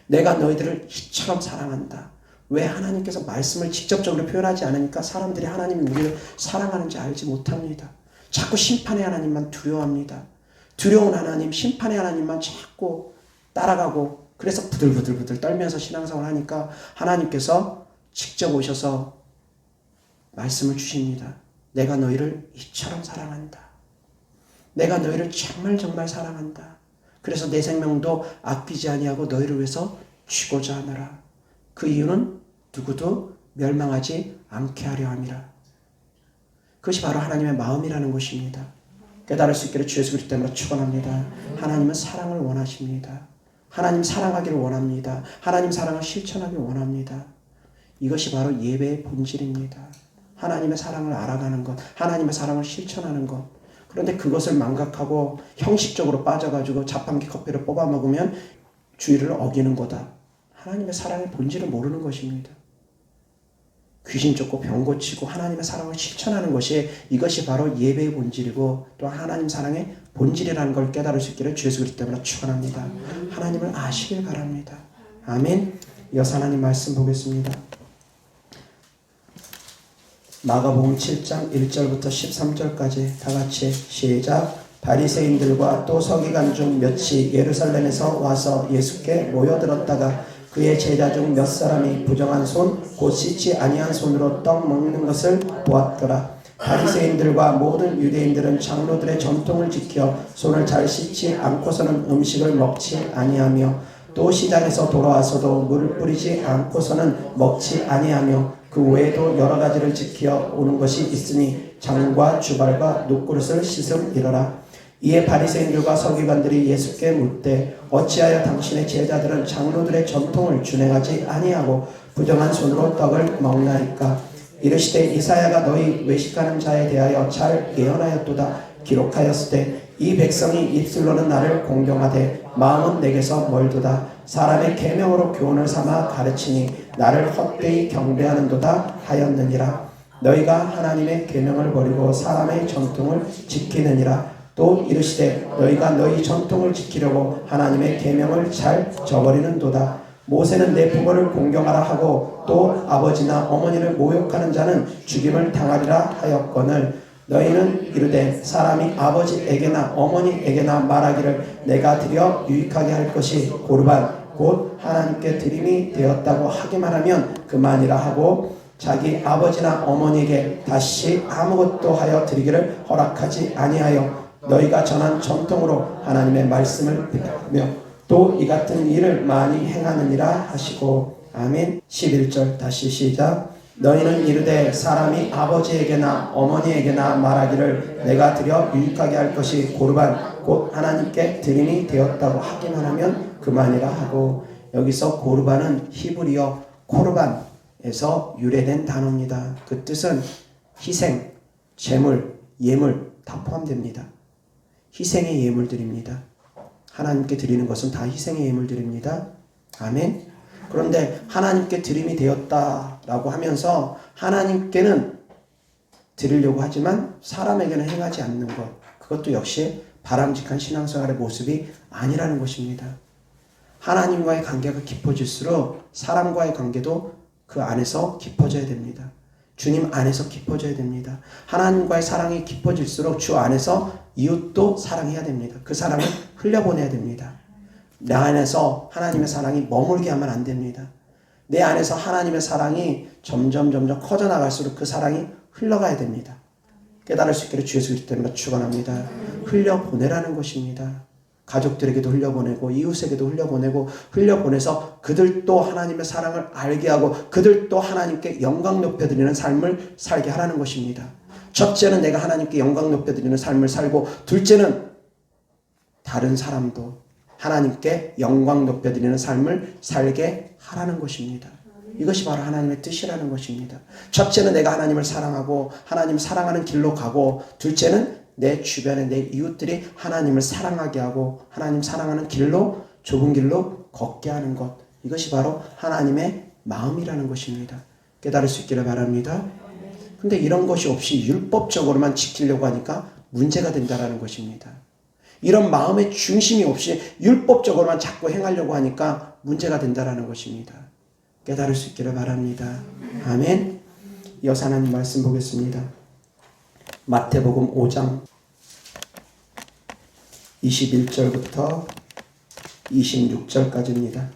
Speaker 1: 내가 너희들을 이처럼 사랑한다. 왜 하나님께서 말씀을 직접적으로 표현하지 않으니까 사람들이 하나님이 우리를 사랑하는지 알지 못합니다. 자꾸 심판의 하나님만 두려워합니다. 두려운 하나님, 심판의 하나님만 자꾸 따라가고 그래서 부들부들 떨면서 신앙생활을 하니까 하나님께서 직접 오셔서 말씀을 주십니다. 내가 너희를 이처럼 사랑한다. 내가 너희를 정말 사랑한다. 그래서 내 생명도 아끼지 아니하고 너희를 위해서 주고자 하노라. 그 이유는 누구도 멸망하지 않게 하려 함이라. 그것이 바로 하나님의 마음이라는 것입니다. 깨달을 수 있기를 주 예수 그리스도 때문에 축원합니다. 하나님은 사랑을 원하십니다. 하나님 사랑하기를 원합니다. 하나님 사랑을 실천하기를 원합니다. 이것이 바로 예배의 본질입니다. 하나님의 사랑을 알아가는 것, 하나님의 사랑을 실천하는 것. 그런데 그것을 망각하고 형식적으로 빠져가지고 자판기 커피를 뽑아 먹으면 주의를 어기는 거다. 하나님의 사랑의 본질을 모르는 것입니다. 귀신 쫓고 병 고치고 하나님의 사랑을 실천하는 것이 이것이 바로 예배의 본질이고 또 하나님 사랑의 본질이라는 걸 깨달을 수 있기를 주 예수 그리스도 때문에 축원합니다. 하나님을 아시길 바랍니다. 아멘. 이어서 하나님 말씀 보겠습니다. 마가복음 7장 1절부터 13절까지 다 같이 시작. 바리새인들과 또 서기관 중 몇이 예루살렘에서 와서 예수께 모여들었다가 그의 제자 중 몇 사람이 부정한 손, 곧 씻지 아니한 손으로 떡 먹는 것을 보았더라. 바리새인들과 모든 유대인들은 장로들의 전통을 지켜 손을 잘 씻지 않고서는 음식을 먹지 아니하며 또 시장에서 돌아와서도 물을 뿌리지 않고서는 먹지 아니하며 그 외에도 여러 가지를 지켜 오는 것이 있으니 장과 주발과 놋그릇을 씻음이러라. 이에 바리새인들과 서기관들이 예수께 묻되 어찌하여 당신의 제자들은 장로들의 전통을 준행하지 아니하고 부정한 손으로 떡을 먹나이까. 이르시되 이사야가 너희 외식하는 자에 대하여 잘 예언하였도다. 기록하였으되 이 백성이 입술로는 나를 공경하되 마음은 내게서 멀도다. 사람의 계명으로 교훈을 삼아 가르치니 나를 헛되이 경배하는도다 하였느니라. 너희가 하나님의 계명을 버리고 사람의 전통을 지키느니라. 또 이르시되 너희가 너희 전통을 지키려고 하나님의 계명을 잘 저버리는도다. 모세는 내 부모를 공경하라 하고 또 아버지나 어머니를 모욕하는 자는 죽임을 당하리라 하였거늘 너희는 이르되 사람이 아버지에게나 어머니에게나 말하기를 내가 드려 유익하게 할 것이 고르반 곧 하나님께 드림이 되었다고 하기만 하면 그만이라 하고 자기 아버지나 어머니에게 다시 아무것도 하여 드리기를 허락하지 아니하여 너희가 전한 전통으로 하나님의 말씀을 배우며 또 이 같은 일을 많이 행하느니라 하시고 아멘. 11절 다시 시작. 너희는 이르되 사람이 아버지에게나 어머니에게나 말하기를 내가 드려 유익하게 할 것이 고르반 곧 하나님께 드림이 되었다고 하기만 하면 그만이라 하고, 여기서 고르반은 히브리어 코르반에서 유래된 단어입니다. 그 뜻은 희생, 제물, 예물 다 포함됩니다. 희생의 예물들입니다. 하나님께 드리는 것은 다 희생의 예물들입니다. 아멘. 그런데 하나님께 드림이 되었다라고 하면서 하나님께는 드리려고 하지만 사람에게는 행하지 않는 것, 그것도 역시 바람직한 신앙생활의 모습이 아니라는 것입니다. 하나님과의 관계가 깊어질수록 사람과의 관계도 그 안에서 깊어져야 됩니다. 주님 안에서 깊어져야 됩니다. 하나님과의 사랑이 깊어질수록 주 안에서 이웃도 사랑해야 됩니다. 그 사랑을 흘려보내야 됩니다. 내 안에서 하나님의 사랑이 머물게 하면 안 됩니다. 내 안에서 하나님의 사랑이 점점 커져나갈수록 그 사랑이 흘러가야 됩니다. 깨달을 수 있기를 주 예수 그리스도 때문에 축원합니다. 흘려보내라는 것입니다. 가족들에게도 흘려보내고 이웃에게도 흘려보내고, 흘려보내서 그들도 하나님의 사랑을 알게 하고 그들도 하나님께 영광 높여드리는 삶을 살게 하라는 것입니다. 첫째는 내가 하나님께 영광 높여드리는 삶을 살고, 둘째는 다른 사람도 하나님께 영광 높여드리는 삶을 살게 하라는 것입니다. 이것이 바로 하나님의 뜻이라는 것입니다. 첫째는 내가 하나님을 사랑하고 하나님 사랑하는 길로 가고, 둘째는 내 주변에 내 이웃들이 하나님을 사랑하게 하고 하나님 사랑하는 길로, 좁은 길로 걷게 하는 것, 이것이 바로 하나님의 마음이라는 것입니다. 깨달을 수 있기를 바랍니다. 근데 이런 것이 없이 율법적으로만 지키려고 하니까 문제가 된다는 것입니다. 이런 마음의 중심이 없이 율법적으로만 자꾸 행하려고 하니까 문제가 된다는 것입니다. 깨달을 수 있기를 바랍니다. 아멘. 이어서 하나님 말씀 보겠습니다. 마태복음 5장 21절부터 26절까지입니다.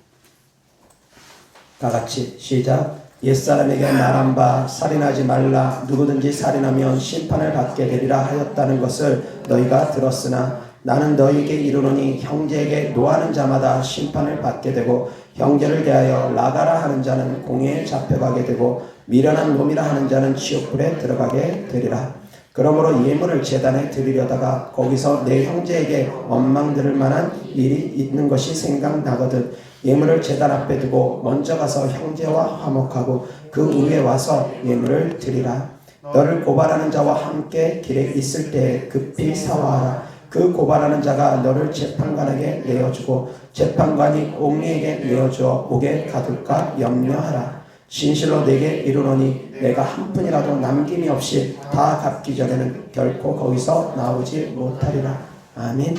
Speaker 1: 다 같이 시작. 옛사람에게 말한 바 살인하지 말라. 누구든지 살인하면 심판을 받게 되리라 하였다는 것을 너희가 들었으나 나는 너희에게 이르노니 형제에게 노하는 자마다 심판을 받게 되고, 형제를 대하여 나가라 하는 자는 공회에 잡혀가게 되고, 미련한 놈이라 하는 자는 지옥불에 들어가게 되리라. 그러므로 예물을 제단에 드리려다가 거기서 내 형제에게 원망 들을 만한 일이 있는 것이 생각나거든 예물을 제단 앞에 두고 먼저 가서 형제와 화목하고 그 후에 와서 예물을 드리라. 너를 고발하는 자와 함께 길에 있을 때 급히 사화하라. 그 고발하는 자가 너를 재판관에게 내어주고 재판관이 옥리에게 내어주어 옥에 가둘까 염려하라. 진실로 내게 이르노니 내가 한 푼이라도 남김이 없이 다 갚기 전에는 결코 거기서 나오지 못하리라. 아멘.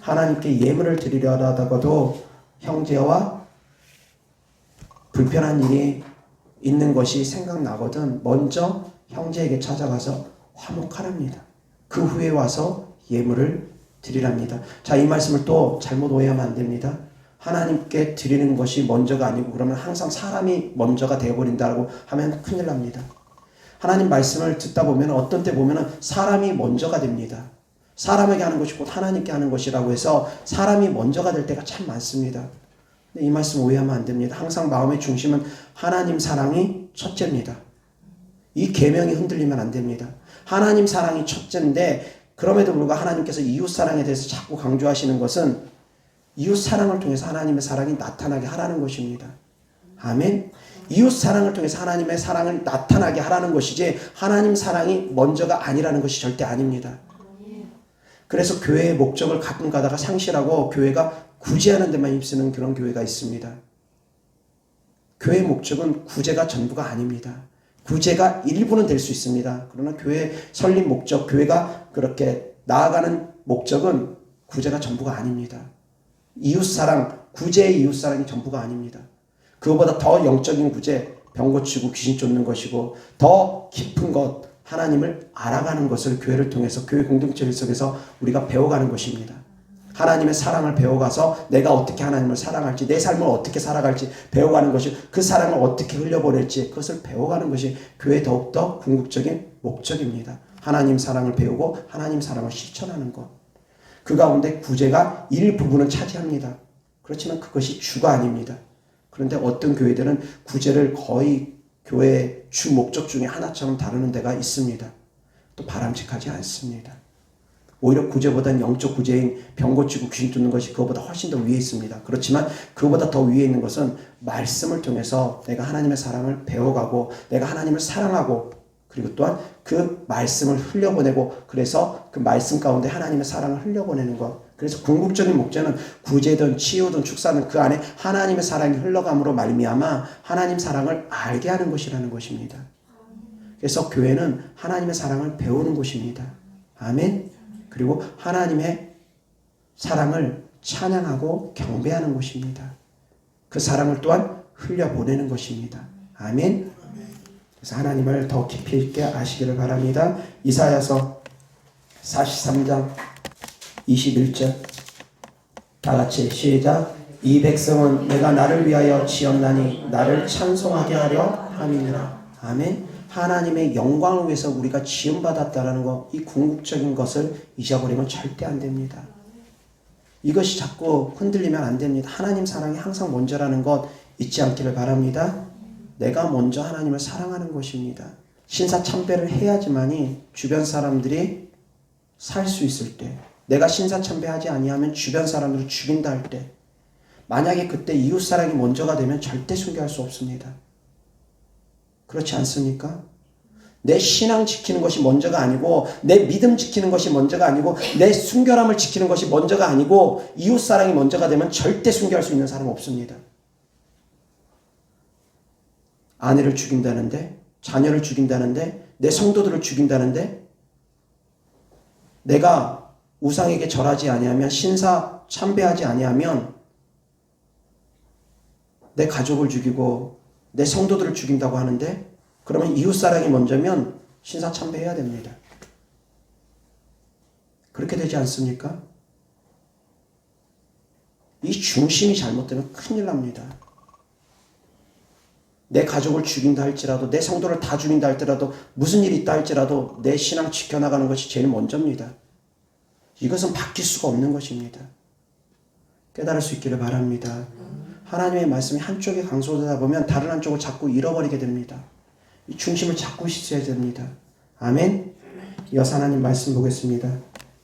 Speaker 1: 하나님께 예물을 드리려 하다가도 형제와 불편한 일이 있는 것이 생각나거든 먼저 형제에게 찾아가서 화목하랍니다. 그 후에 와서 예물을 드리랍니다. 자, 이 말씀을 또 잘못 오해하면 안 됩니다. 하나님께 드리는 것이 먼저가 아니고 그러면 항상 사람이 먼저가 되어버린다고 하면 큰일 납니다. 하나님 말씀을 듣다 보면 어떤 때 보면 사람이 먼저가 됩니다. 사람에게 하는 것이 곧 하나님께 하는 것이라고 해서 사람이 먼저가 될 때가 참 많습니다. 근데 이 말씀 오해하면 안 됩니다. 항상 마음의 중심은 하나님 사랑이 첫째입니다. 이 계명이 흔들리면 안 됩니다. 하나님 사랑이 첫째인데 그럼에도 불구하고 하나님께서 이웃 사랑에 대해서 자꾸 강조하시는 것은 이웃 사랑을 통해서 하나님의 사랑이 나타나게 하라는 것입니다. 아멘. 이웃 사랑을 통해서 하나님의 사랑을 나타나게 하라는 것이지 하나님 사랑이 먼저가 아니라는 것이 절대 아닙니다. 그래서 교회의 목적을 가끔 가다가 상실하고 교회가 구제하는 데만 힘쓰는 그런 교회가 있습니다. 교회의 목적은 구제가 전부가 아닙니다. 구제가 일부는 될 수 있습니다. 그러나 교회 설립 목적, 교회가 그렇게 나아가는 목적은 구제가 전부가 아닙니다. 이웃사랑, 구제의 이웃사랑이 전부가 아닙니다. 그거보다 더 영적인 구제, 병 고치고 귀신 쫓는 것이고 더 깊은 것, 하나님을 알아가는 것을 교회를 통해서 교회 공동체 속에서 우리가 배워가는 것입니다. 하나님의 사랑을 배워가서 내가 어떻게 하나님을 사랑할지, 내 삶을 어떻게 살아갈지 배워가는 것이, 그 사랑을 어떻게 흘려보낼지 그것을 배워가는 것이 교회의 더욱더 궁극적인 목적입니다. 하나님 사랑을 배우고 하나님 사랑을 실천하는 것. 그 가운데 구제가 일부분은 차지합니다. 그렇지만 그것이 주가 아닙니다. 그런데 어떤 교회들은 구제를 거의 교회의 주 목적 중에 하나처럼 다루는 데가 있습니다. 또 바람직하지 않습니다. 오히려 구제보다는 영적 구제인 병 고치고 귀신 뚫는 것이 그것보다 훨씬 더 위에 있습니다. 그렇지만 그것보다 더 위에 있는 것은 말씀을 통해서 내가 하나님의 사랑을 배워가고 내가 하나님을 사랑하고 그리고 또한 그 말씀을 흘려보내고 그래서 그 말씀 가운데 하나님의 사랑을 흘려보내는 것. 그래서 궁극적인 목적은 구제든 치유든 축사든 그 안에 하나님의 사랑이 흘러감으로 말미암아 하나님 사랑을 알게 하는 것이라는 것입니다. 그래서 교회는 하나님의 사랑을 배우는 곳입니다. 아멘. 그리고 하나님의 사랑을 찬양하고 경배하는 곳입니다. 그 사랑을 또한 흘려보내는 것입니다. 아멘. 그래서 하나님을 더 깊이 있게 아시기를 바랍니다. 이사야서 43장 21절 다 같이 시작. 이 백성은 내가 나를 위하여 지었나니 나를 찬송하게 하려 함이니라. 아멘. 하나님의 영광을 위해서 우리가 지음받았다라는 것, 이 궁극적인 것을 잊어버리면 절대 안 됩니다. 이것이 자꾸 흔들리면 안 됩니다. 하나님 사랑이 항상 먼저라는 것 잊지 않기를 바랍니다. 내가 먼저 하나님을 사랑하는 것입니다. 신사참배를 해야지만이 주변 사람들이 살 수 있을 때, 내가 신사참배하지 아니하면 주변 사람들을 죽인다 할 때, 만약에 그때 이웃사랑이 먼저가 되면 절대 순교할 수 없습니다. 그렇지 않습니까? 내 신앙 지키는 것이 먼저가 아니고 내 믿음 지키는 것이 먼저가 아니고 내 순결함을 지키는 것이 먼저가 아니고 이웃사랑이 먼저가 되면 절대 순교할 수 있는 사람은 없습니다. 아내를 죽인다는데, 자녀를 죽인다는데, 내 성도들을 죽인다는데, 내가 우상에게 절하지 아니하면, 신사 참배하지 아니하면 내 가족을 죽이고 내 성도들을 죽인다고 하는데, 그러면 이웃사랑이 먼저면 신사 참배해야 됩니다. 그렇게 되지 않습니까? 이 중심이 잘못되면 큰일 납니다. 내 가족을 죽인다 할지라도, 내 성도를 다 죽인다 할지라도, 무슨 일이 있다 할지라도 내 신앙 지켜나가는 것이 제일 먼저입니다. 이것은 바뀔 수가 없는 것입니다. 깨달을 수 있기를 바랍니다. 하나님의 말씀이 한쪽에 강조되다 보면 다른 한쪽을 자꾸 잃어버리게 됩니다. 이 중심을 잡고 있어야 됩니다. 아멘. 이어서 하나님 말씀 보겠습니다.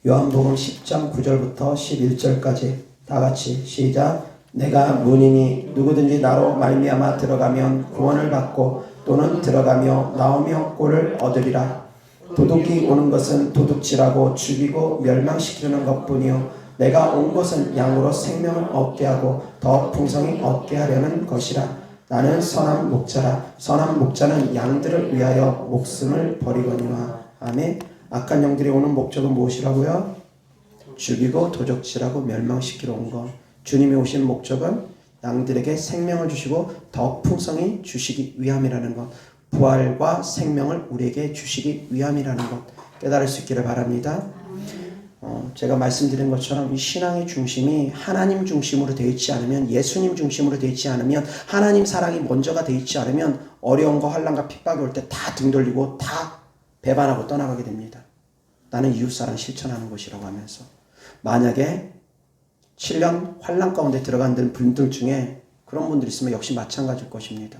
Speaker 1: 요한복음 10장 9절부터 11절까지 다 같이 시작. 내가 문이니 누구든지 나로 말미암아 들어가면 구원을 받고 또는 들어가며 나오며 꼴을 얻으리라. 도둑이 오는 것은 도둑질하고 죽이고 멸망시키려는 것뿐이요 내가 온 것은 양으로 생명을 얻게 하고 더 풍성히 얻게 하려는 것이라. 나는 선한 목자라. 선한 목자는 양들을 위하여 목숨을 버리거니와. 아멘. 악한 영들이 오는 목적은 무엇이라고요? 죽이고 도적질하고 멸망시키러 온 것. 주님이 오신 목적은 양들에게 생명을 주시고 더 풍성히 주시기 위함이라는 것. 부활과 생명을 우리에게 주시기 위함이라는 것. 깨달을 수 있기를 바랍니다. 제가 말씀드린 것처럼 이 신앙의 중심이 하나님 중심으로 되어 있지 않으면, 예수님 중심으로 되어 있지 않으면, 하나님 사랑이 먼저가 되어 있지 않으면 어려움과 환난과 핍박이 올 때 다 등 돌리고 다 배반하고 떠나가게 됩니다. 나는 이웃사랑 실천하는 것이라고 하면서. 만약에 7년 환난 가운데 들어간 분들 중에 그런 분들이 있으면 역시 마찬가지일 것입니다.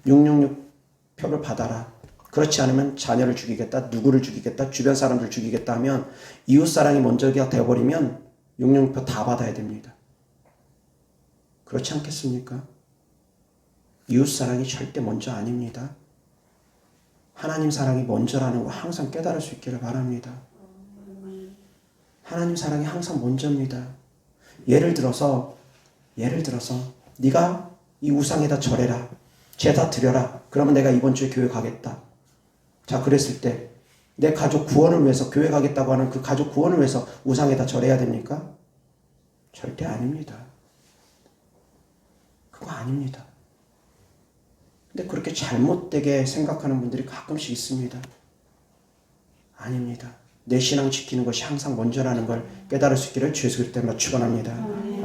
Speaker 1: 666 표를 받아라. 그렇지 않으면 자녀를 죽이겠다, 누구를 죽이겠다, 주변 사람들을 죽이겠다 하면 이웃사랑이 먼저가 되어버리면 666표 다 받아야 됩니다. 그렇지 않겠습니까? 이웃사랑이 절대 먼저 아닙니다. 하나님 사랑이 먼저라는 거 항상 깨달을 수 있기를 바랍니다. 하나님 사랑이 항상 먼저입니다. 예를 들어서 네가 이 우상에다 절해라, 제다 드려라. 그러면 내가 이번 주에 교회 가겠다. 자, 그랬을 때 내 가족 구원을 위해서 교회 가겠다고 하는 그 가족 구원을 위해서 우상에다 절해야 됩니까? 절대 아닙니다. 그거 아닙니다. 근데 그렇게 잘못되게 생각하는 분들이 가끔씩 있습니다. 아닙니다. 내 신앙 지키는 것이 항상 먼저라는 걸 깨달을 수 있기를 주 예수 그리스도 때문에 축원합니다.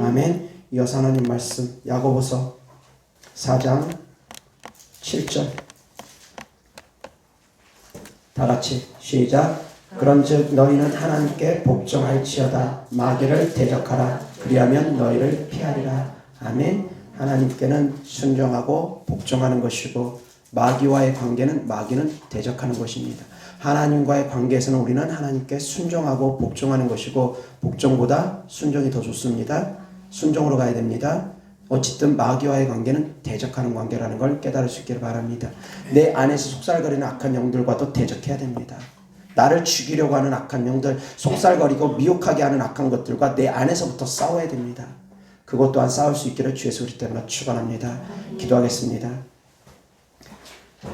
Speaker 1: 아멘. 이어서 하나님 말씀 야고보서 4장 7절 다 같이 시작. 그런즉 너희는 하나님께 복종할지어다. 마귀를 대적하라. 그리하면 너희를 피하리라. 아멘. 하나님께는 순종하고 복종하는 것이고 마귀와의 관계는 마귀는 대적하는 것입니다. 하나님과의 관계에서는 우리는 하나님께 순종하고 복종하는 것이고 복종보다 순종이 더 좋습니다. 순종으로 가야 됩니다. 어쨌든 마귀와의 관계는 대적하는 관계라는 걸 깨달을 수 있기를 바랍니다. 내 안에서 속살거리는 악한 영들과도 대적해야 됩니다. 나를 죽이려고 하는 악한 영들, 속살거리고 미혹하게 하는 악한 것들과 내 안에서부터 싸워야 됩니다. 그것 또한 싸울 수 있기를 주의 소리 때문에 축원합니다. 기도하겠습니다.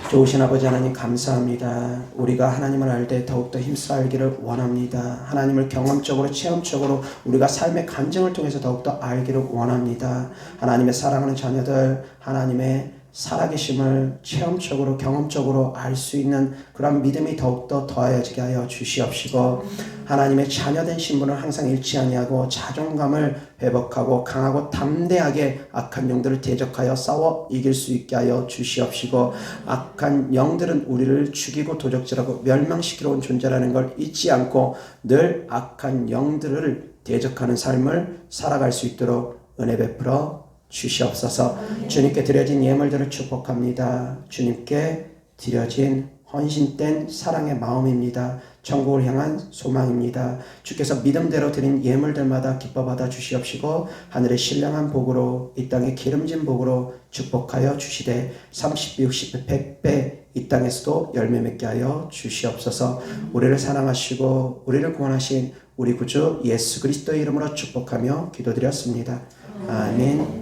Speaker 1: 좋으신 아버지 하나님 감사합니다. 우리가 하나님을 알 때 더욱더 힘써 알기를 원합니다. 하나님을 경험적으로 체험적으로 우리가 삶의 간증을 통해서 더욱더 알기를 원합니다. 하나님의 사랑하는 자녀들 하나님의 살아계심을 체험적으로 경험적으로 알 수 있는 그런 믿음이 더욱더 더하여지게 하여 주시옵시고 하나님의 자녀된 신분을 항상 잃지 아니하고 자존감을 회복하고 강하고 담대하게 악한 영들을 대적하여 싸워 이길 수 있게 하여 주시옵시고 악한 영들은 우리를 죽이고 도적질하고 멸망시키러 온 존재라는 걸 잊지 않고 늘 악한 영들을 대적하는 삶을 살아갈 수 있도록 은혜 베풀어 주시옵소서. 주님께 드려진 예물들을 축복합니다. 주님께 드려진 헌신된 사랑의 마음입니다. 천국을 향한 소망입니다. 주께서 믿음대로 드린 예물들마다 기뻐 받아 주시옵시고 하늘의 신령한 복으로 이 땅의 기름진 복으로 축복하여 주시되 30배, 60배, 100배 이 땅에서도 열매 맺게 하여 주시옵소서. 우리를 사랑하시고 우리를 구원하신 우리 구주 예수 그리스도의 이름으로 축복하며 기도드렸습니다. 아멘.